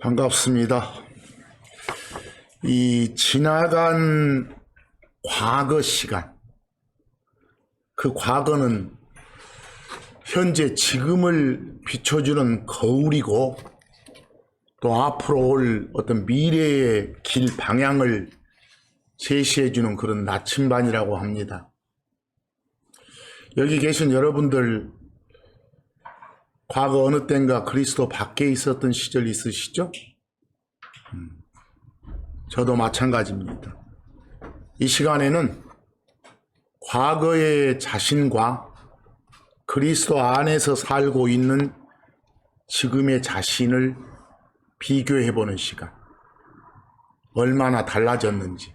반갑습니다. 이 지나간 과거 시간, 그 과거는 현재 지금을 비춰주는 거울이고 또 앞으로 올 어떤 미래의 길 방향을 제시해주는 그런 나침반이라고 합니다. 여기 계신 여러분들 과거 어느 때인가 그리스도 밖에 있었던 시절 있으시죠? 저도 마찬가지입니다. 이 시간에는 과거의 자신과 그리스도 안에서 살고 있는 지금의 자신을 비교해보는 시간, 얼마나 달라졌는지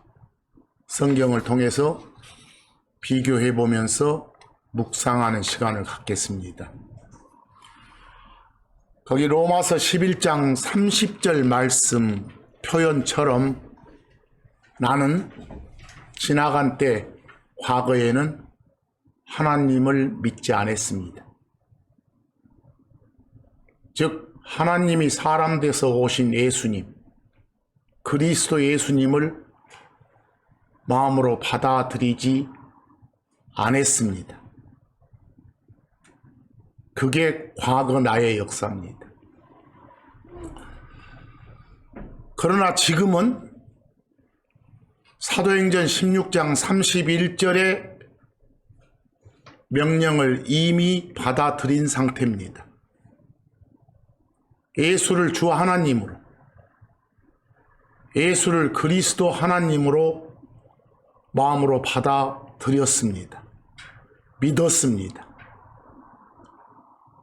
성경을 통해서 비교해보면서 묵상하는 시간을 갖겠습니다. 거기 로마서 11장 30절 말씀 표현처럼 나는 지나간 때 과거에는 하나님을 믿지 않았습니다. 즉 하나님이 사람 돼서 오신 예수님, 그리스도 예수님을 마음으로 받아들이지 않았습니다. 그게 과거 나의 역사입니다. 그러나 지금은 사도행전 16장 31절의 명령을 이미 받아들인 상태입니다. 예수를 주 하나님으로, 예수를 그리스도 하나님으로 마음으로 받아들였습니다. 믿었습니다.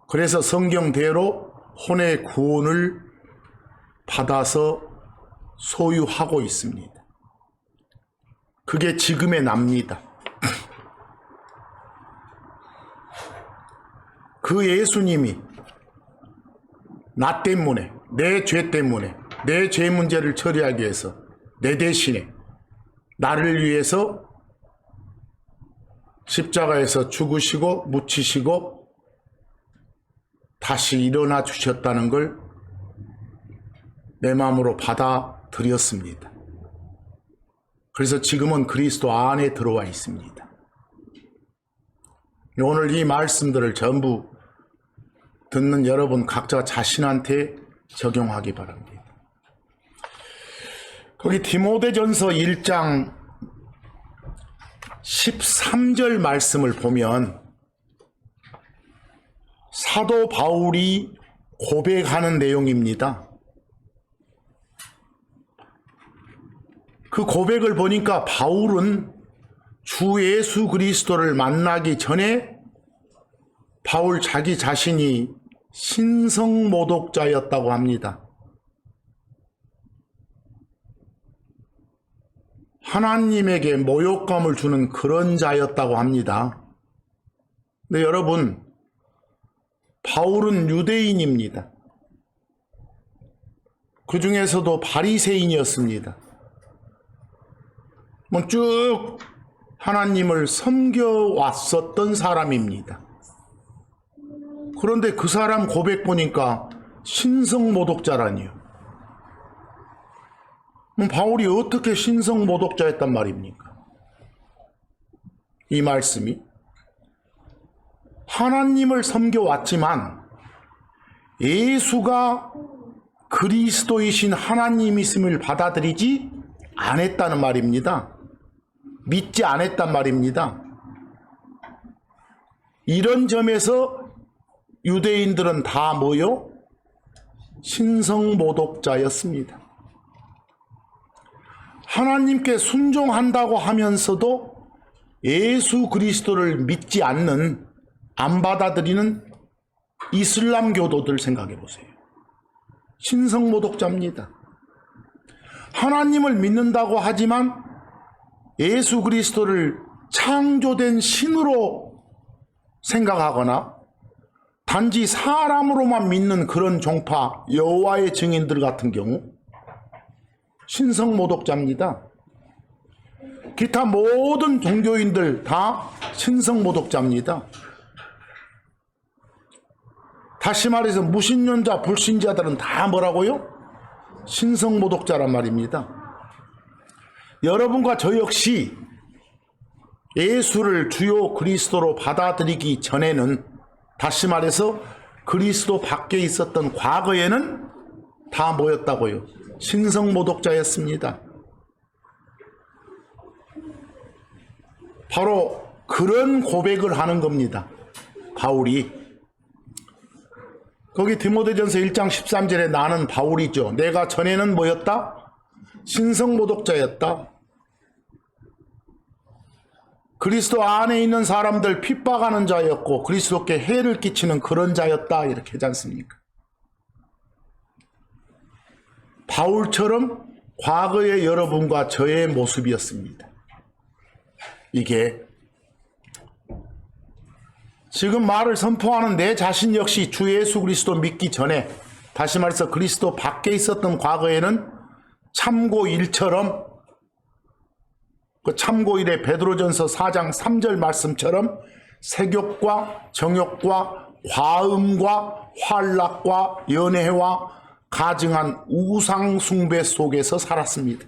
그래서 성경대로 혼의 구원을 받아서 소유하고 있습니다. 그게 지금의 납니다. 그 예수님이 나 때문에, 내 죄 때문에, 내 죄 문제를 처리하기 위해서 내 대신에 나를 위해서 십자가에서 죽으시고 묻히시고 다시 일어나 주셨다는 걸 내 마음으로 받아들였습니다. 그래서 지금은 그리스도 안에 들어와 있습니다. 오늘 이 말씀들을 전부 듣는 여러분 각자 자신한테 적용하기 바랍니다. 거기 디모데전서 1장 13절 말씀을 보면 사도 바울이 고백하는 내용입니다. 그 고백을 보니까 바울은 주 예수 그리스도를 만나기 전에 바울 자기 자신이 신성모독자였다고 합니다. 하나님에게 모욕감을 주는 그런 자였다고 합니다. 근데 여러분, 바울은 유대인입니다. 그 중에서도 바리새인이었습니다. 쭉 하나님을 섬겨왔었던 사람입니다. 그런데 그 사람 고백 보니까 신성모독자라니요. 바울이 어떻게 신성모독자였단 말입니까? 이 말씀이 하나님을 섬겨왔지만 예수가 그리스도이신 하나님이심을 받아들이지 않았다는 말입니다. 믿지 않았단 말입니다. 이런 점에서 유대인들은 다 뭐요? 신성모독자였습니다. 하나님께 순종한다고 하면서도 예수 그리스도를 믿지 않는, 안 받아들이는 이슬람 교도들 생각해 보세요. 신성모독자입니다. 하나님을 믿는다고 하지만 예수 그리스도를 창조된 신으로 생각하거나 단지 사람으로만 믿는 그런 종파, 여호와의 증인들 같은 경우 신성모독자입니다. 기타 모든 종교인들 다 신성모독자입니다. 다시 말해서 무신론자, 불신자들은 다 뭐라고요? 신성모독자란 말입니다. 여러분과 저 역시 예수를 주요 그리스도로 받아들이기 전에는, 다시 말해서 그리스도 밖에 있었던 과거에는 다 뭐였다고요? 신성모독자였습니다. 바로 그런 고백을 하는 겁니다. 바울이 거기 디모데전서 1장 13절에 나는 바울이죠. 내가 전에는 뭐였다? 신성모독자였다. 그리스도 안에 있는 사람들 핍박하는 자였고 그리스도께 해를 끼치는 그런 자였다. 이렇게 하지 않습니까? 바울처럼 과거의 여러분과 저의 모습이었습니다. 이게 지금 말을 선포하는 내 자신 역시 주 예수 그리스도 믿기 전에, 다시 말해서 그리스도 밖에 있었던 과거에는 참고일처럼, 그 참고일의 베드로전서 4장 3절 말씀처럼 색욕과 정욕과 화음과 환락과 연애와 가증한 우상 숭배 속에서 살았습니다.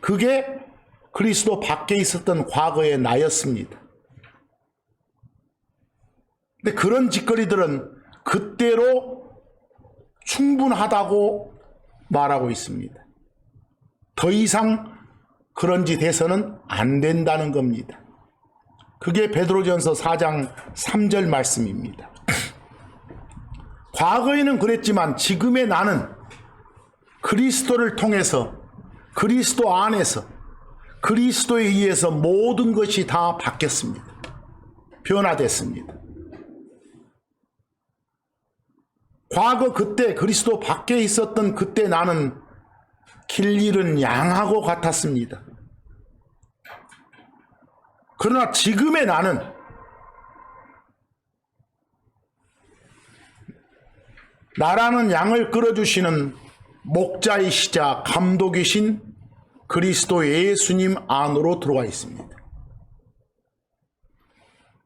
그게 그리스도 밖에 있었던 과거의 나였습니다. 근데 그런 짓거리들은 그때로 충분하다고 말하고 있습니다. 더 이상 그런 짓 해서는 안 된다는 겁니다. 그게 베드로전서 4장 3절 말씀입니다. 과거에는 그랬지만 지금의 나는 그리스도를 통해서, 그리스도 안에서, 그리스도에 의해서 모든 것이 다 바뀌었습니다. 변화됐습니다. 과거 그때 그리스도 밖에 있었던 그때 나는 길 잃은 양하고 같았습니다. 그러나 지금의 나는 나라는 양을 끌어주시는 목자이시자 감독이신 그리스도 예수님 안으로 들어와 있습니다.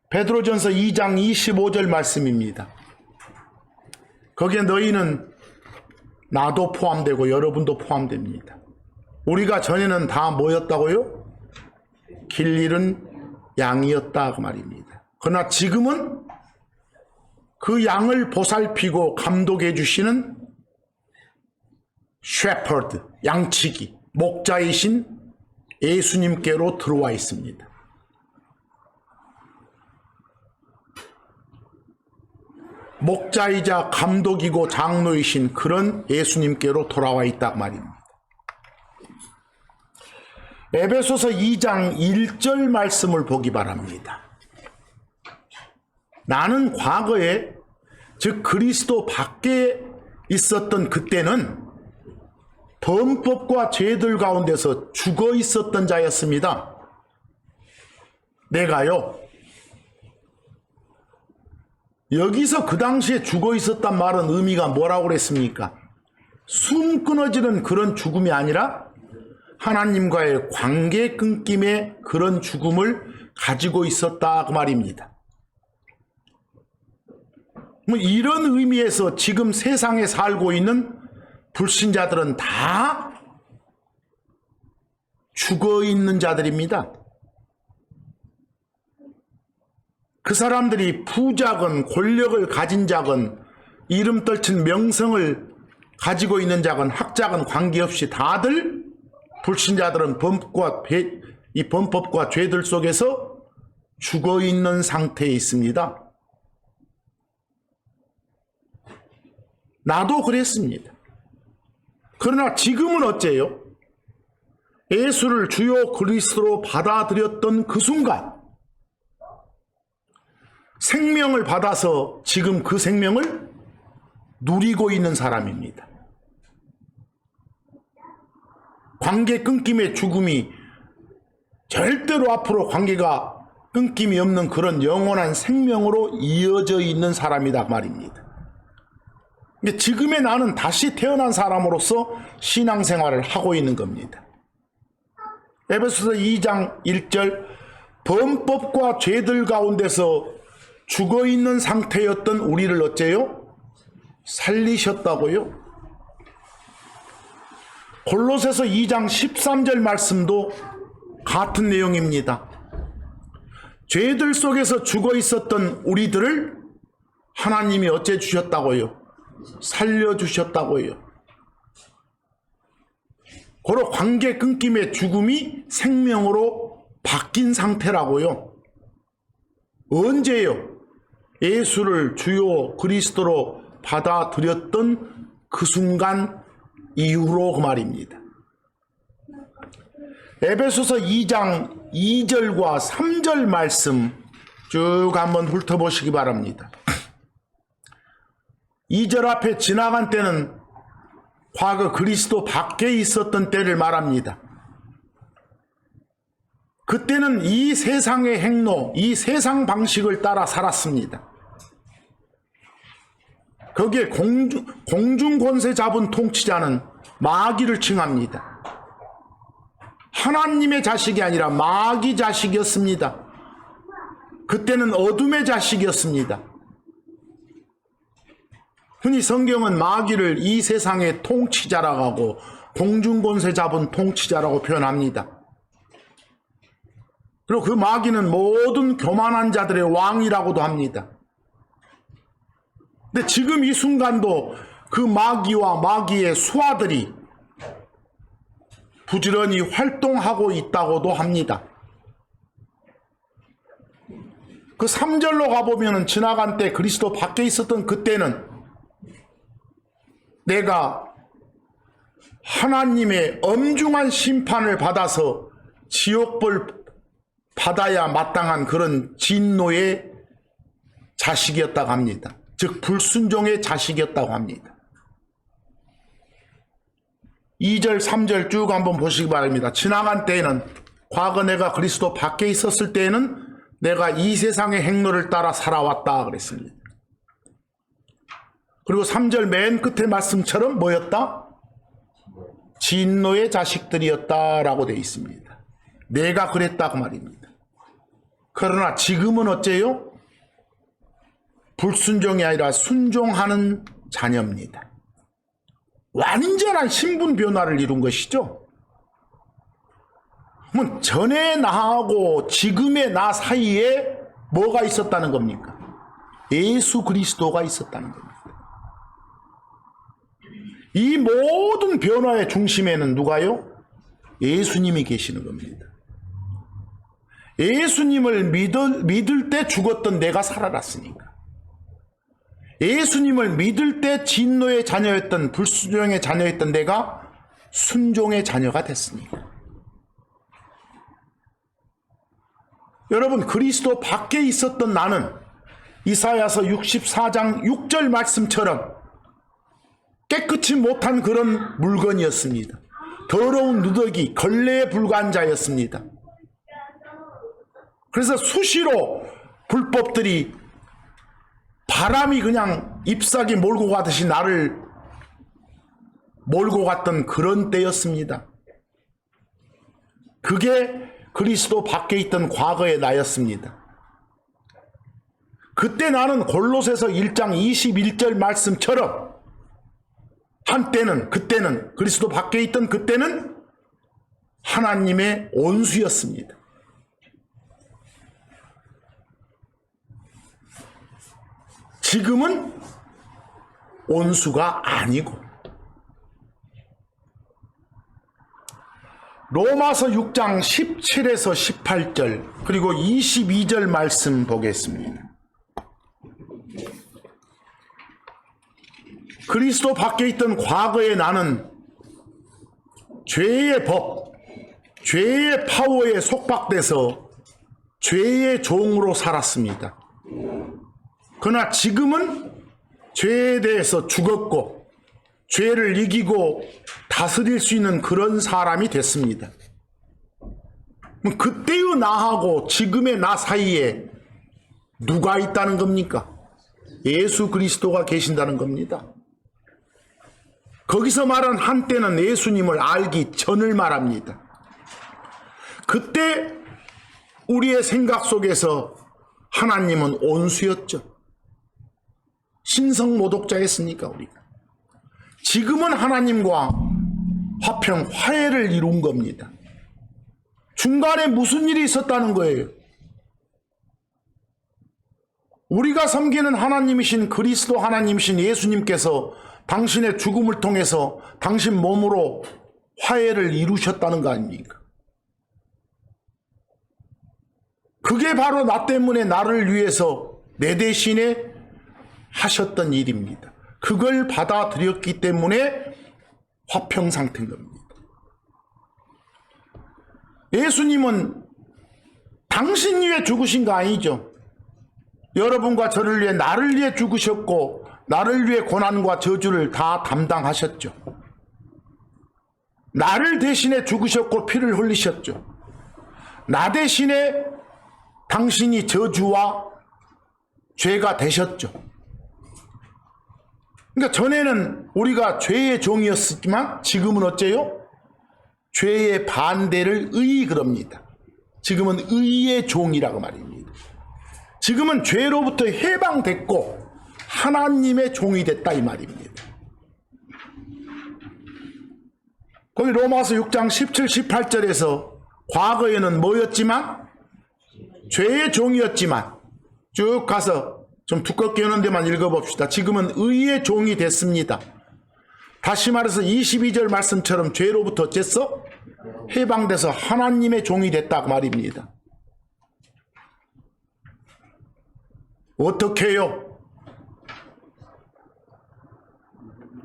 베드로전서 2장 25절 말씀입니다. 거기에 너희는, 나도 포함되고 여러분도 포함됩니다. 우리가 전에는 다 뭐였다고요? 길 잃은 양이었다 그 말입니다. 그러나 지금은 그 양을 보살피고 감독해 주시는 셰퍼드, 양치기, 목자이신 예수님께로 들어와 있습니다. 목자이자 감독이고 장로이신 그런 예수님께로 돌아와 있다 말입니다. 에베소서 2장 1절 말씀을 보기 바랍니다. 나는 과거에, 즉 그리스도 밖에 있었던 그때는 범법과 죄들 가운데서 죽어 있었던 자였습니다. 내가요, 여기서 그 당시에 죽어 있었단 말은 의미가 뭐라고 그랬습니까? 숨 끊어지는 그런 죽음이 아니라 하나님과의 관계 끊김의 그런 죽음을 가지고 있었다 그 말입니다. 이런 의미에서 지금 세상에 살고 있는 불신자들은 다 죽어 있는 자들입니다. 그 사람들이 부자건 권력을 가진 자건 이름 떨친 명성을 가지고 있는 자건 학자건 관계없이 다들, 불신자들은 이 범법과 죄들 속에서 죽어 있는 상태에 있습니다. 나도 그랬습니다. 그러나 지금은 어째요? 예수를 주요 그리스도로 받아들였던 그 순간 생명을 받아서 지금 그 생명을 누리고 있는 사람입니다. 관계 끊김의 죽음이 절대로 앞으로 관계가 끊김이 없는 그런 영원한 생명으로 이어져 있는 사람이다 말입니다. 지금의 나는 다시 태어난 사람으로서 신앙생활을 하고 있는 겁니다. 에베소서 2장 1절, 범법과 죄들 가운데서 죽어있는 상태였던 우리를 어째요? 살리셨다고요? 골로새서 2장 13절 말씀도 같은 내용입니다. 죄들 속에서 죽어 있었던 우리들을 하나님이 어째 주셨다고요? 살려주셨다고요. 고로 관계 끊김의 죽음이 생명으로 바뀐 상태라고요. 언제요? 예수를 주요 그리스도로 받아들였던 그 순간 이후로 그 말입니다. 에베소서 2장 2절과 3절 말씀 쭉 한번 훑어보시기 바랍니다. 2절 앞에 지나간 때는 과거 그리스도 밖에 있었던 때를 말합니다. 그때는 이 세상의 행로, 이 세상 방식을 따라 살았습니다. 거기에 공중권세 잡은 통치자는 마귀를 칭합니다. 하나님의 자식이 아니라 마귀 자식이었습니다. 그때는 어둠의 자식이었습니다. 흔히 성경은 마귀를 이 세상의 통치자라고 하고 공중권세 잡은 통치자라고 표현합니다. 그리고 그 마귀는 모든 교만한 자들의 왕이라고도 합니다. 근데 지금 이 순간도 그 마귀와 마귀의 수하들이 부지런히 활동하고 있다고도 합니다. 그 3절로 가보면 지나간 때 그리스도 밖에 있었던 그때는 내가 하나님의 엄중한 심판을 받아서 지옥벌 받아야 마땅한 그런 진노의 자식이었다고 합니다. 즉 불순종의 자식이었다고 합니다. 2절 3절 쭉 한번 보시기 바랍니다. 지나간 때에는 과거 내가 그리스도 밖에 있었을 때에는 내가 이 세상의 행로를 따라 살아왔다 그랬습니다. 그리고 3절 맨 끝의 말씀처럼 뭐였다? 진노의 자식들이었다라고 되어 있습니다. 내가 그랬다고 말입니다. 그러나 지금은 어째요? 불순종이 아니라 순종하는 자녀입니다. 완전한 신분 변화를 이룬 것이죠. 그럼 전의 나하고 지금의 나 사이에 뭐가 있었다는 겁니까? 예수 그리스도가 있었다는 겁니다. 이 모든 변화의 중심에는 누가요? 예수님이 계시는 겁니다. 예수님을 믿을 때 죽었던 내가 살아났으니까. 예수님을 믿을 때 진노의 자녀였던 불순종의 자녀였던 내가 순종의 자녀가 됐으니까. 여러분 그리스도 밖에 있었던 나는 이사야서 64장 6절 말씀처럼 깨끗이 못한 그런 물건이었습니다. 더러운 누더기, 걸레에 불과한 자였습니다. 그래서 수시로 불법들이 바람이 그냥 잎사귀 몰고 가듯이 나를 몰고 갔던 그런 때였습니다. 그게 그리스도 밖에 있던 과거의 나였습니다. 그때 나는 골로새서 1장 21절 말씀처럼 한때는 그때는 그리스도 밖에 있던 그때는 하나님의 온수였습니다. 지금은 온수가 아니고. 로마서 6장 17에서 18절 그리고 22절 말씀 보겠습니다. 그리스도 밖에 있던 과거의 나는 죄의 법, 죄의 파워에 속박돼서 죄의 종으로 살았습니다. 그러나 지금은 죄에 대해서 죽었고 죄를 이기고 다스릴 수 있는 그런 사람이 됐습니다. 그때의 나하고 지금의 나 사이에 누가 있다는 겁니까? 예수 그리스도가 계신다는 겁니다. 거기서 말한 한때는 예수님을 알기 전을 말합니다. 그때 우리의 생각 속에서 하나님은 온수였죠. 신성모독자였으니까 우리가. 지금은 하나님과 화평, 화해를 이룬 겁니다. 중간에 무슨 일이 있었다는 거예요? 우리가 섬기는 하나님이신 그리스도 하나님이신 예수님께서 당신의 죽음을 통해서 당신 몸으로 화해를 이루셨다는 거 아닙니까? 그게 바로 나 때문에 나를 위해서 내 대신에 하셨던 일입니다. 그걸 받아들였기 때문에 화평 상태인 겁니다. 예수님은 당신 위해 죽으신 거 아니죠? 여러분과 저를 위해 나를 위해 죽으셨고 나를 위해 고난과 저주를 다 담당하셨죠. 나를 대신해 죽으셨고 피를 흘리셨죠. 나 대신에 당신이 저주와 죄가 되셨죠. 그러니까 전에는 우리가 죄의 종이었지만 지금은 어째요? 죄의 반대를 의 그럽니다. 지금은 의의 종이라고 말입니다. 지금은 죄로부터 해방됐고 하나님의 종이 됐다 이 말입니다. 거기 로마서 6장 17, 18절에서 과거에는 뭐였지만 죄의 종이었지만 쭉 가서 좀 두껍게 하는 데만 읽어봅시다. 지금은 의의 종이 됐습니다. 다시 말해서 22절 말씀처럼 죄로부터 어째서 해방돼서 하나님의 종이 됐다 말입니다. 어떻게 해요?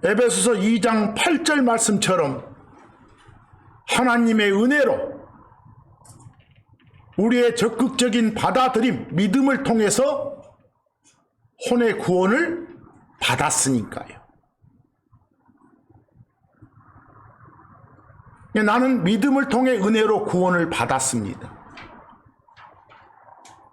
에베소서 2장 8절 말씀처럼 하나님의 은혜로 우리의 적극적인 받아들임, 믿음을 통해서 혼의 구원을 받았으니까요. 나는 믿음을 통해 은혜로 구원을 받았습니다.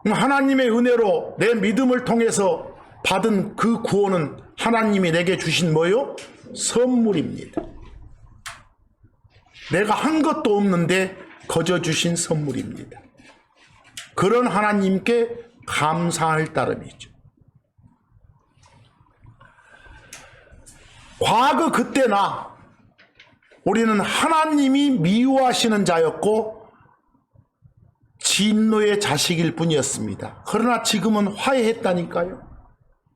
하나님의 은혜로 내 믿음을 통해서 받은 그 구원은 하나님이 내게 주신 뭐요? 선물입니다. 내가 한 것도 없는데 거저 주신 선물입니다. 그런 하나님께 감사할 따름이죠. 과거 그때나 우리는 하나님이 미워하시는 자였고 진노의 자식일 뿐이었습니다. 그러나 지금은 화해했다니까요.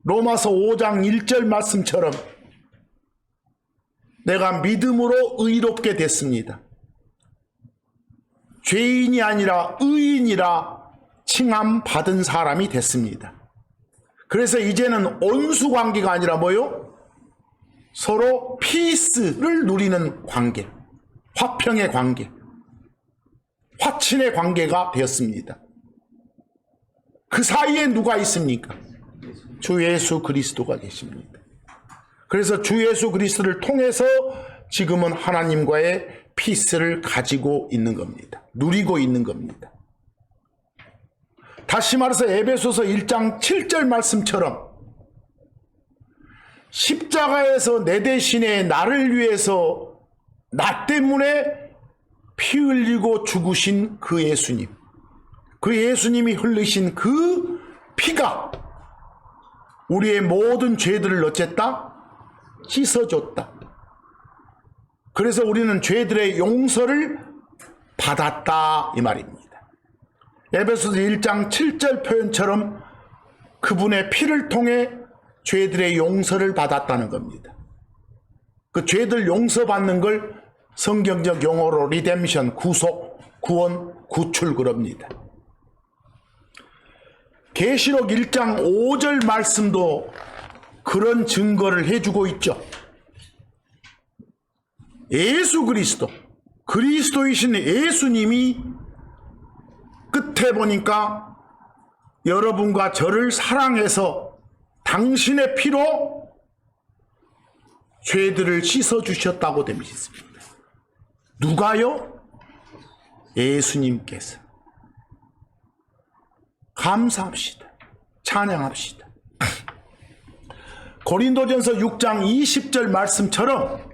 로마서 5장 1절 말씀처럼 내가 믿음으로 의롭게 됐습니다. 죄인이 아니라 의인이라 칭함 받은 사람이 됐습니다. 그래서 이제는 온수 관계가 아니라 뭐요? 서로 피스를 누리는 관계, 화평의 관계, 화친의 관계가 되었습니다. 그 사이에 누가 있습니까? 주 예수 그리스도가 계십니다. 그래서 주 예수 그리스도를 통해서 지금은 하나님과의 피스를 가지고 있는 겁니다. 누리고 있는 겁니다. 다시 말해서 에베소서 1장 7절 말씀처럼 십자가에서 내 대신에 나를 위해서 나 때문에 피 흘리고 죽으신 그 예수님, 그 예수님이 흘리신 그 피가 우리의 모든 죄들을 어쨌다? 씻어줬다. 그래서 우리는 죄들의 용서를 받았다 이 말입니다. 에베소서 1장 7절 표현처럼 그분의 피를 통해 죄들의 용서를 받았다는 겁니다. 그 죄들 용서받는 걸 성경적 용어로 리뎀션, 구속, 구원, 구출 그럽니다. 계시록 1장 5절 말씀도 그런 증거를 해주고 있죠. 예수 그리스도, 그리스도이신 예수님이 끝에 보니까 여러분과 저를 사랑해서 당신의 피로 죄들을 씻어주셨다고 되어 있습니다. 누가요? 예수님께서. 감사합시다. 찬양합시다. 고린도전서 6장 20절 말씀처럼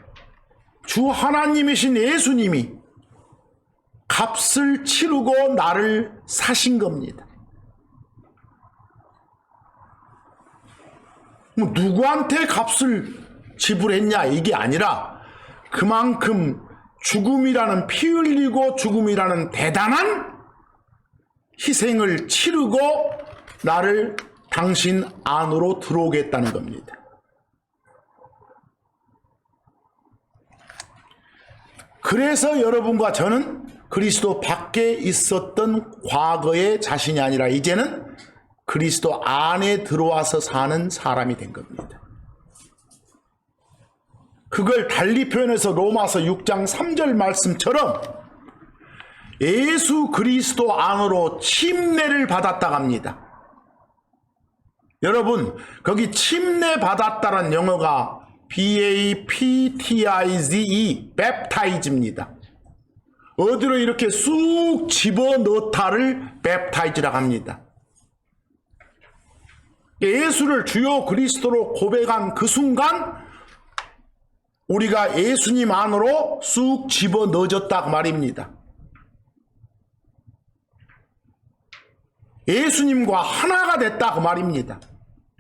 주 하나님이신 예수님이 값을 치르고 나를 사신 겁니다. 누구한테 값을 지불했냐 이게 아니라 그만큼 죽음이라는 피 흘리고 죽음이라는 대단한 희생을 치르고 나를 당신 안으로 들어오게 했다는 겁니다. 그래서 여러분과 저는 그리스도 밖에 있었던 과거의 자신이 아니라 이제는 그리스도 안에 들어와서 사는 사람이 된 겁니다. 그걸 달리 표현해서 로마서 6장 3절 말씀처럼 예수 그리스도 안으로 침례를 받았다고 합니다. 여러분, 거기 침례 받았다는 영어가 baptize, baptize입니다. 어디로 이렇게 쑥 집어넣다를 baptize라고 합니다. 예수를 주요 그리스도로 고백한 그 순간 우리가 예수님 안으로 쑥 집어넣어졌다고 말입니다. 예수님과 하나가 됐다고 말입니다.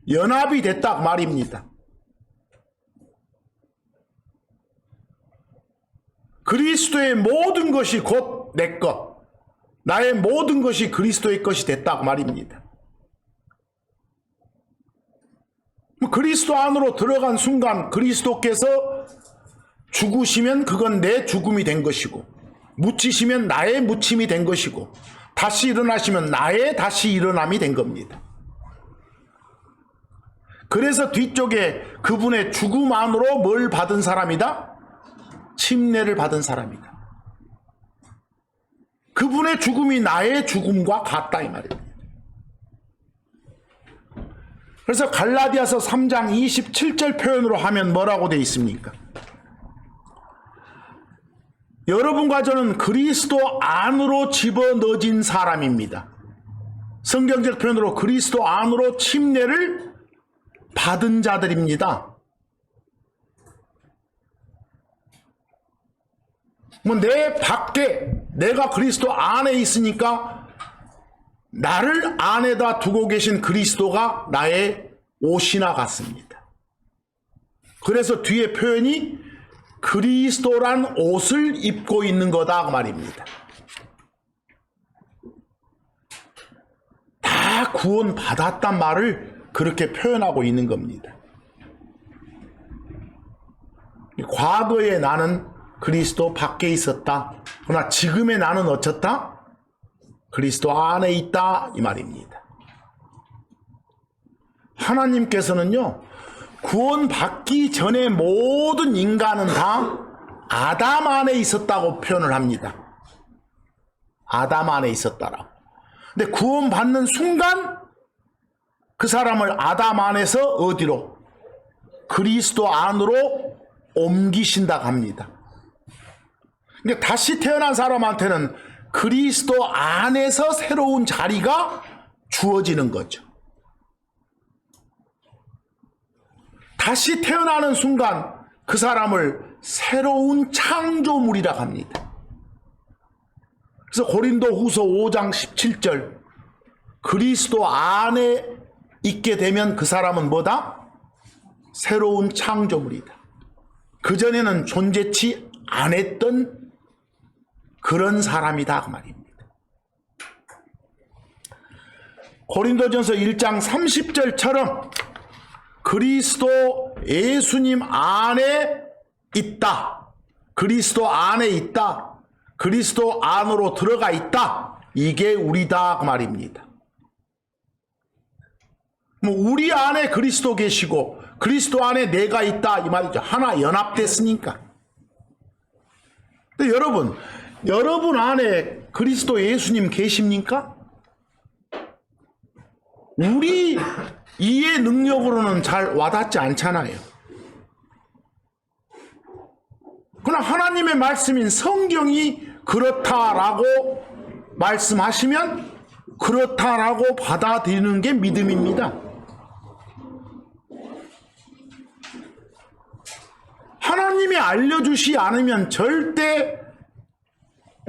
연합이 됐다고 말입니다. 그리스도의 모든 것이 곧 내 것, 나의 모든 것이 그리스도의 것이 됐다고 말입니다. 그리스도 안으로 들어간 순간 그리스도께서 죽으시면 그건 내 죽음이 된 것이고, 묻히시면 나의 묻힘이 된 것이고, 다시 일어나시면 나의 다시 일어남이 된 겁니다. 그래서 뒤쪽에 그분의 죽음 안으로 뭘 받은 사람이다? 침례를 받은 사람이다. 그분의 죽음이 나의 죽음과 같다 이 말입니다. 그래서 갈라디아서 3장 27절 표현으로 하면 뭐라고 되어 있습니까? 여러분과 저는 그리스도 안으로 집어넣어진 사람입니다. 성경적 표현으로 그리스도 안으로 침례를 받은 자들입니다. 뭐 내 밖에 내가 그리스도 안에 있으니까 나를 안에다 두고 계신 그리스도가 나의 옷이나 같습니다. 그래서 뒤에 표현이 그리스도란 옷을 입고 있는 거다 그 말입니다. 다 구원 받았단 말을 그렇게 표현하고 있는 겁니다. 과거에 나는 그리스도 밖에 있었다. 그러나 지금의 나는 어쩌다? 그리스도 안에 있다 이 말입니다. 하나님께서는요, 구원 받기 전에 모든 인간은 다 아담 안에 있었다고 표현을 합니다. 아담 안에 있었다라고. 근데 구원 받는 순간 그 사람을 아담 안에서 어디로? 그리스도 안으로 옮기신다고 합니다. 그러니까 다시 태어난 사람한테는 그리스도 안에서 새로운 자리가 주어지는 거죠. 다시 태어나는 순간 그 사람을 새로운 창조물이라고 합니다. 그래서 고린도후서 5장 17절 그리스도 안에 있게 되면 그 사람은 뭐다? 새로운 창조물이다. 그전에는 존재치 않았던 그런 사람이다 그 말입니다. 고린도전서 1장 30절처럼 그리스도 예수님 안에 있다. 그리스도 안에 있다. 그리스도 안으로 들어가 있다. 이게 우리다 그 말입니다. 뭐 우리 안에 그리스도 계시고 그리스도 안에 내가 있다 이 말이죠. 하나 연합됐으니까. 근데 여러분 안에 그리스도 예수님 계십니까? 우리 이해 능력으로는 잘 와닿지 않잖아요. 그러나 하나님의 말씀인 성경이 그렇다라고 말씀하시면 그렇다라고 받아들이는 게 믿음입니다. 하나님이 알려주시 않으면 절대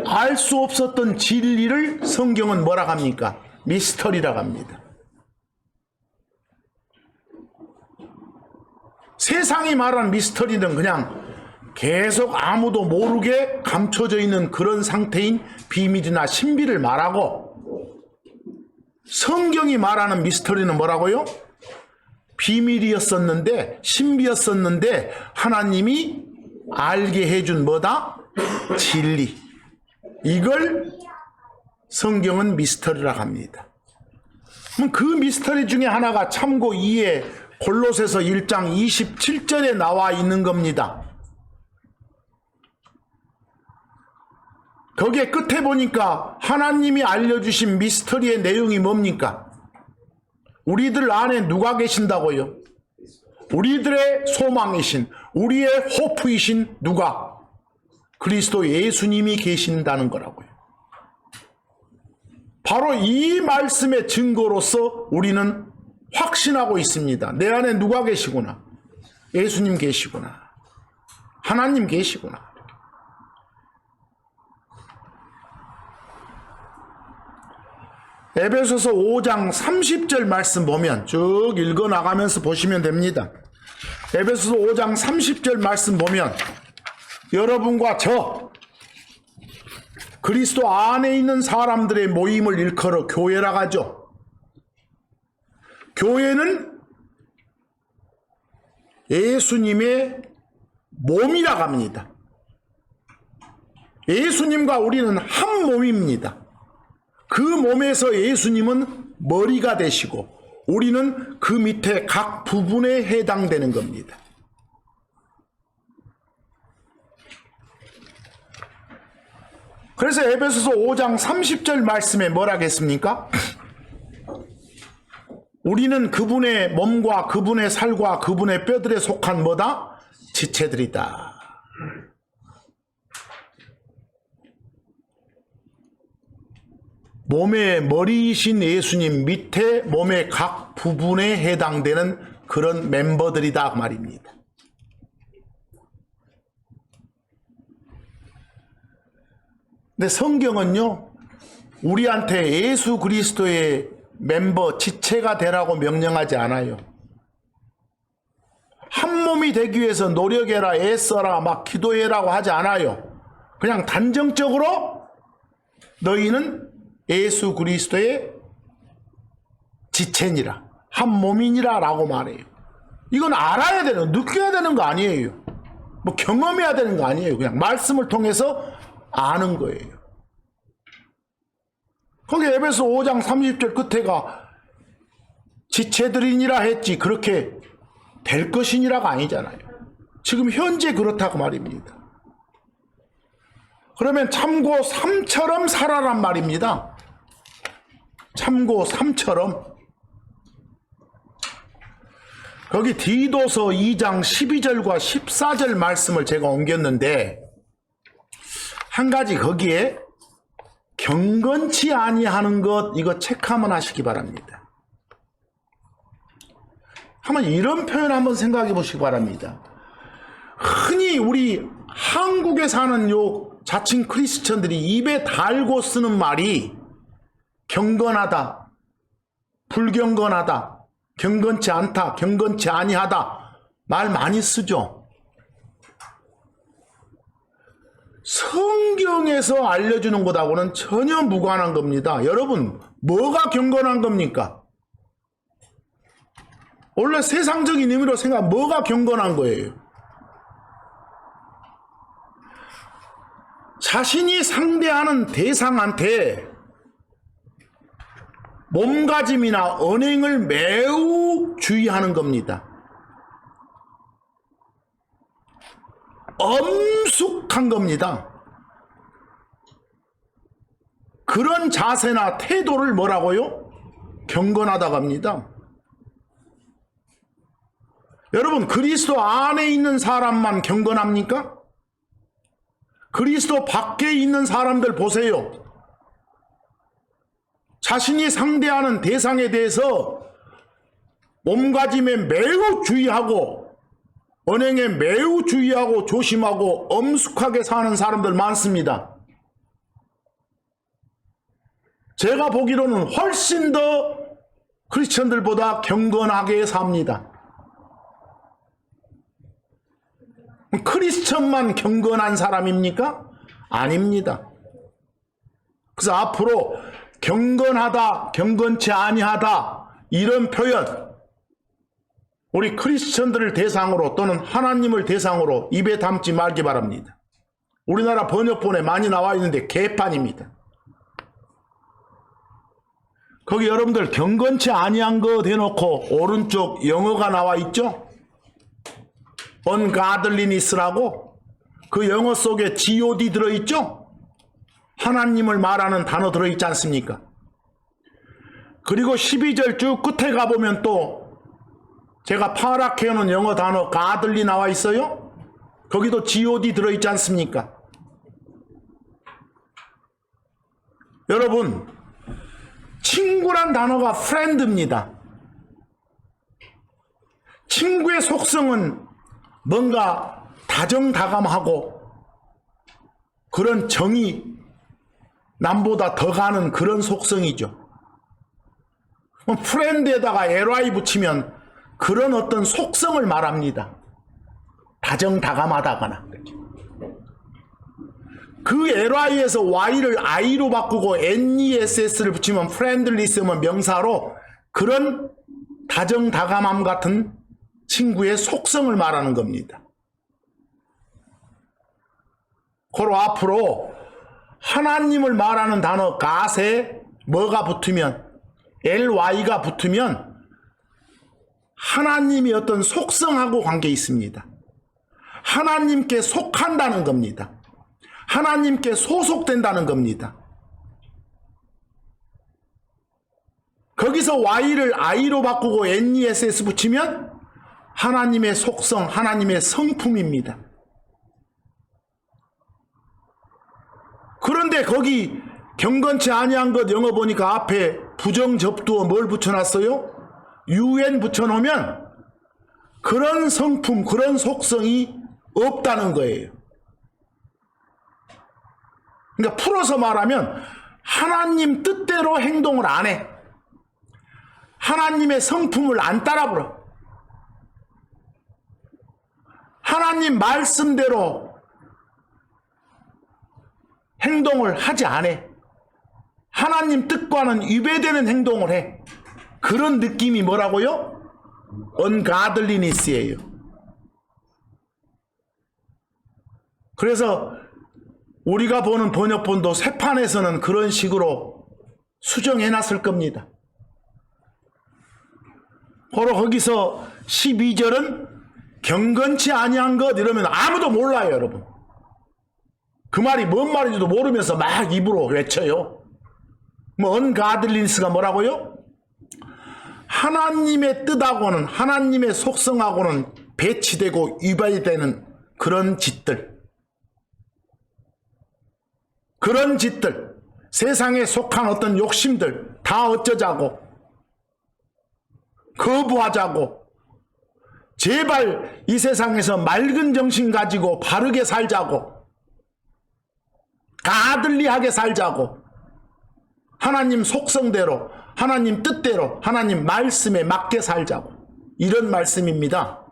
알 수 없었던 진리를 성경은 뭐라고 합니까? 미스터리라고 합니다. 세상이 말하는 미스터리는 그냥 계속 아무도 모르게 감춰져 있는 그런 상태인 비밀이나 신비를 말하고, 성경이 말하는 미스터리는 뭐라고요? 비밀이었었는데, 신비였었는데 하나님이 알게 해준 뭐다? 진리. 이걸 성경은 미스터리라고 합니다. 그 미스터리 중에 하나가 참고 2에 골로새서 1장 27절에 나와 있는 겁니다. 거기에 끝에 보니까 하나님이 알려주신 미스터리의 내용이 뭡니까? 우리들 안에 누가 계신다고요? 우리들의 소망이신, 우리의 호프이신 누가? 그리스도 예수님이 계신다는 거라고요. 바로 이 말씀의 증거로서 우리는 확신하고 있습니다. 내 안에 누가 계시구나. 예수님 계시구나. 하나님 계시구나. 에베소서 5장 30절 말씀 보면 쭉 읽어 나가면서 보시면 됩니다. 에베소서 5장 30절 말씀 보면 여러분과 저 그리스도 안에 있는 사람들의 모임을 일컬어 교회라고 하죠. 교회는 예수님의 몸이라고 합니다. 예수님과 우리는 한 몸입니다. 그 몸에서 예수님은 머리가 되시고 우리는 그 밑에 각 부분에 해당되는 겁니다. 그래서 에베소서 5장 30절 말씀에 뭐라 했습니까? 우리는 그분의 몸과 그분의 살과 그분의 뼈들에 속한 뭐다? 지체들이다. 몸의 머리이신 예수님 밑에 몸의 각 부분에 해당되는 그런 멤버들이다 말입니다. 근데 성경은요, 우리한테 예수 그리스도의 멤버, 지체가 되라고 명령하지 않아요. 한 몸이 되기 위해서 노력해라, 애써라, 막 기도해라고 하지 않아요. 그냥 단정적으로 너희는 예수 그리스도의 지체니라, 한 몸이니라 라고 말해요. 이건 알아야 되는, 느껴야 되는 거 아니에요. 뭐 경험해야 되는 거 아니에요. 그냥 말씀을 통해서 아는 거예요. 거기 에베소 5장 30절 끝에가 지체들이니라 했지 그렇게 될 것이니라가 아니잖아요. 지금 현재 그렇다고 말입니다. 그러면 참고 삶처럼 살아란 말입니다. 참고 삶처럼. 거기 디도서 2장 12절과 14절 말씀을 제가 옮겼는데 한 가지 거기에 경건치 아니하는 것, 이거 체크 한번 하시기 바랍니다. 한번 이런 표현 한번 생각해 보시기 바랍니다. 흔히 우리 한국에 사는 요 자칭 크리스천들이 입에 달고 쓰는 말이 경건하다, 불경건하다, 경건치 않다, 경건치 아니하다 말 많이 쓰죠. 성경에서 알려주는 것하고는 전혀 무관한 겁니다. 여러분, 뭐가 경건한 겁니까? 원래 세상적인 의미로 생각하면 뭐가 경건한 거예요? 자신이 상대하는 대상한테 몸가짐이나 언행을 매우 주의하는 겁니다. 엄숙한 겁니다. 그런 자세나 태도를 뭐라고요? 경건하다고 합니다. 여러분, 그리스도 안에 있는 사람만 경건합니까? 그리스도 밖에 있는 사람들 보세요. 자신이 상대하는 대상에 대해서 몸가짐에 매우 주의하고 언행에 매우 주의하고 조심하고 엄숙하게 사는 사람들 많습니다. 제가 보기로는 훨씬 더 크리스천들보다 경건하게 삽니다. 크리스천만 경건한 사람입니까? 아닙니다. 그래서 앞으로 경건하다, 경건치 아니하다 이런 표현 우리 크리스천들을 대상으로 또는 하나님을 대상으로 입에 담지 말기 바랍니다. 우리나라 번역본에 많이 나와 있는데 개판입니다. 거기 여러분들 경건치 아니한 거 대놓고 오른쪽 영어가 나와 있죠? ungodliness라고 그 영어 속에 God 들어있죠? 하나님을 말하는 단어 들어있지 않습니까? 그리고 12절 쭉 끝에 가보면 또 제가 파랗게 해놓은 영어 단어 godly 나와 있어요? 거기도 God 들어있지 않습니까? 여러분 친구란 단어가 friend입니다. 친구의 속성은 뭔가 다정다감하고 그런 정이 남보다 더 가는 그런 속성이죠. 프렌드에다가 ly 붙이면 그런 어떤 속성을 말합니다. 다정다감하다거나. 그 ly에서 y를 i로 바꾸고 ness를 붙이면 friendly면 명사로 그런 다정다감함 같은 친구의 속성을 말하는 겁니다. 그리고 앞으로 하나님을 말하는 단어 갓에 뭐가 붙으면 ly가 붙으면 하나님이 어떤 속성하고 관계 있습니다. 하나님께 속한다는 겁니다. 하나님께 소속된다는 겁니다. 거기서 y를 i로 바꾸고 ness 붙이면 하나님의 속성, 하나님의 성품입니다. 그런데 거기 경건치 아니한 것 영어 보니까 앞에 부정접두어 뭘 붙여놨어요? un 붙여놓으면 그런 성품, 그런 속성이 없다는 거예요. 그러니까 풀어서 말하면 하나님 뜻대로 행동을 안 해. 하나님의 성품을 안 따라불어. 하나님 말씀대로 행동을 하지 않아. 하나님 뜻과는 위배되는 행동을 해. 그런 느낌이 뭐라고요? ungodliness예요. 그래서 우리가 보는 번역본도 새판에서는 그런 식으로 수정해놨을 겁니다. 바로 거기서 12절은 경건치 아니한 것 이러면 아무도 몰라요, 여러분. 그 말이 뭔 말인지도 모르면서 막 입으로 외쳐요. 뭐 ungodliness가 뭐라고요? 하나님의 뜻하고는 하나님의 속성하고는 배치되고 위배되는 그런 짓들. 그런 짓들, 세상에 속한 어떤 욕심들 다 어쩌자고, 거부하자고, 제발 이 세상에서 맑은 정신 가지고 바르게 살자고, 가들리하게 살자고, 하나님 속성대로, 하나님 뜻대로, 하나님 말씀에 맞게 살자고, 이런 말씀입니다.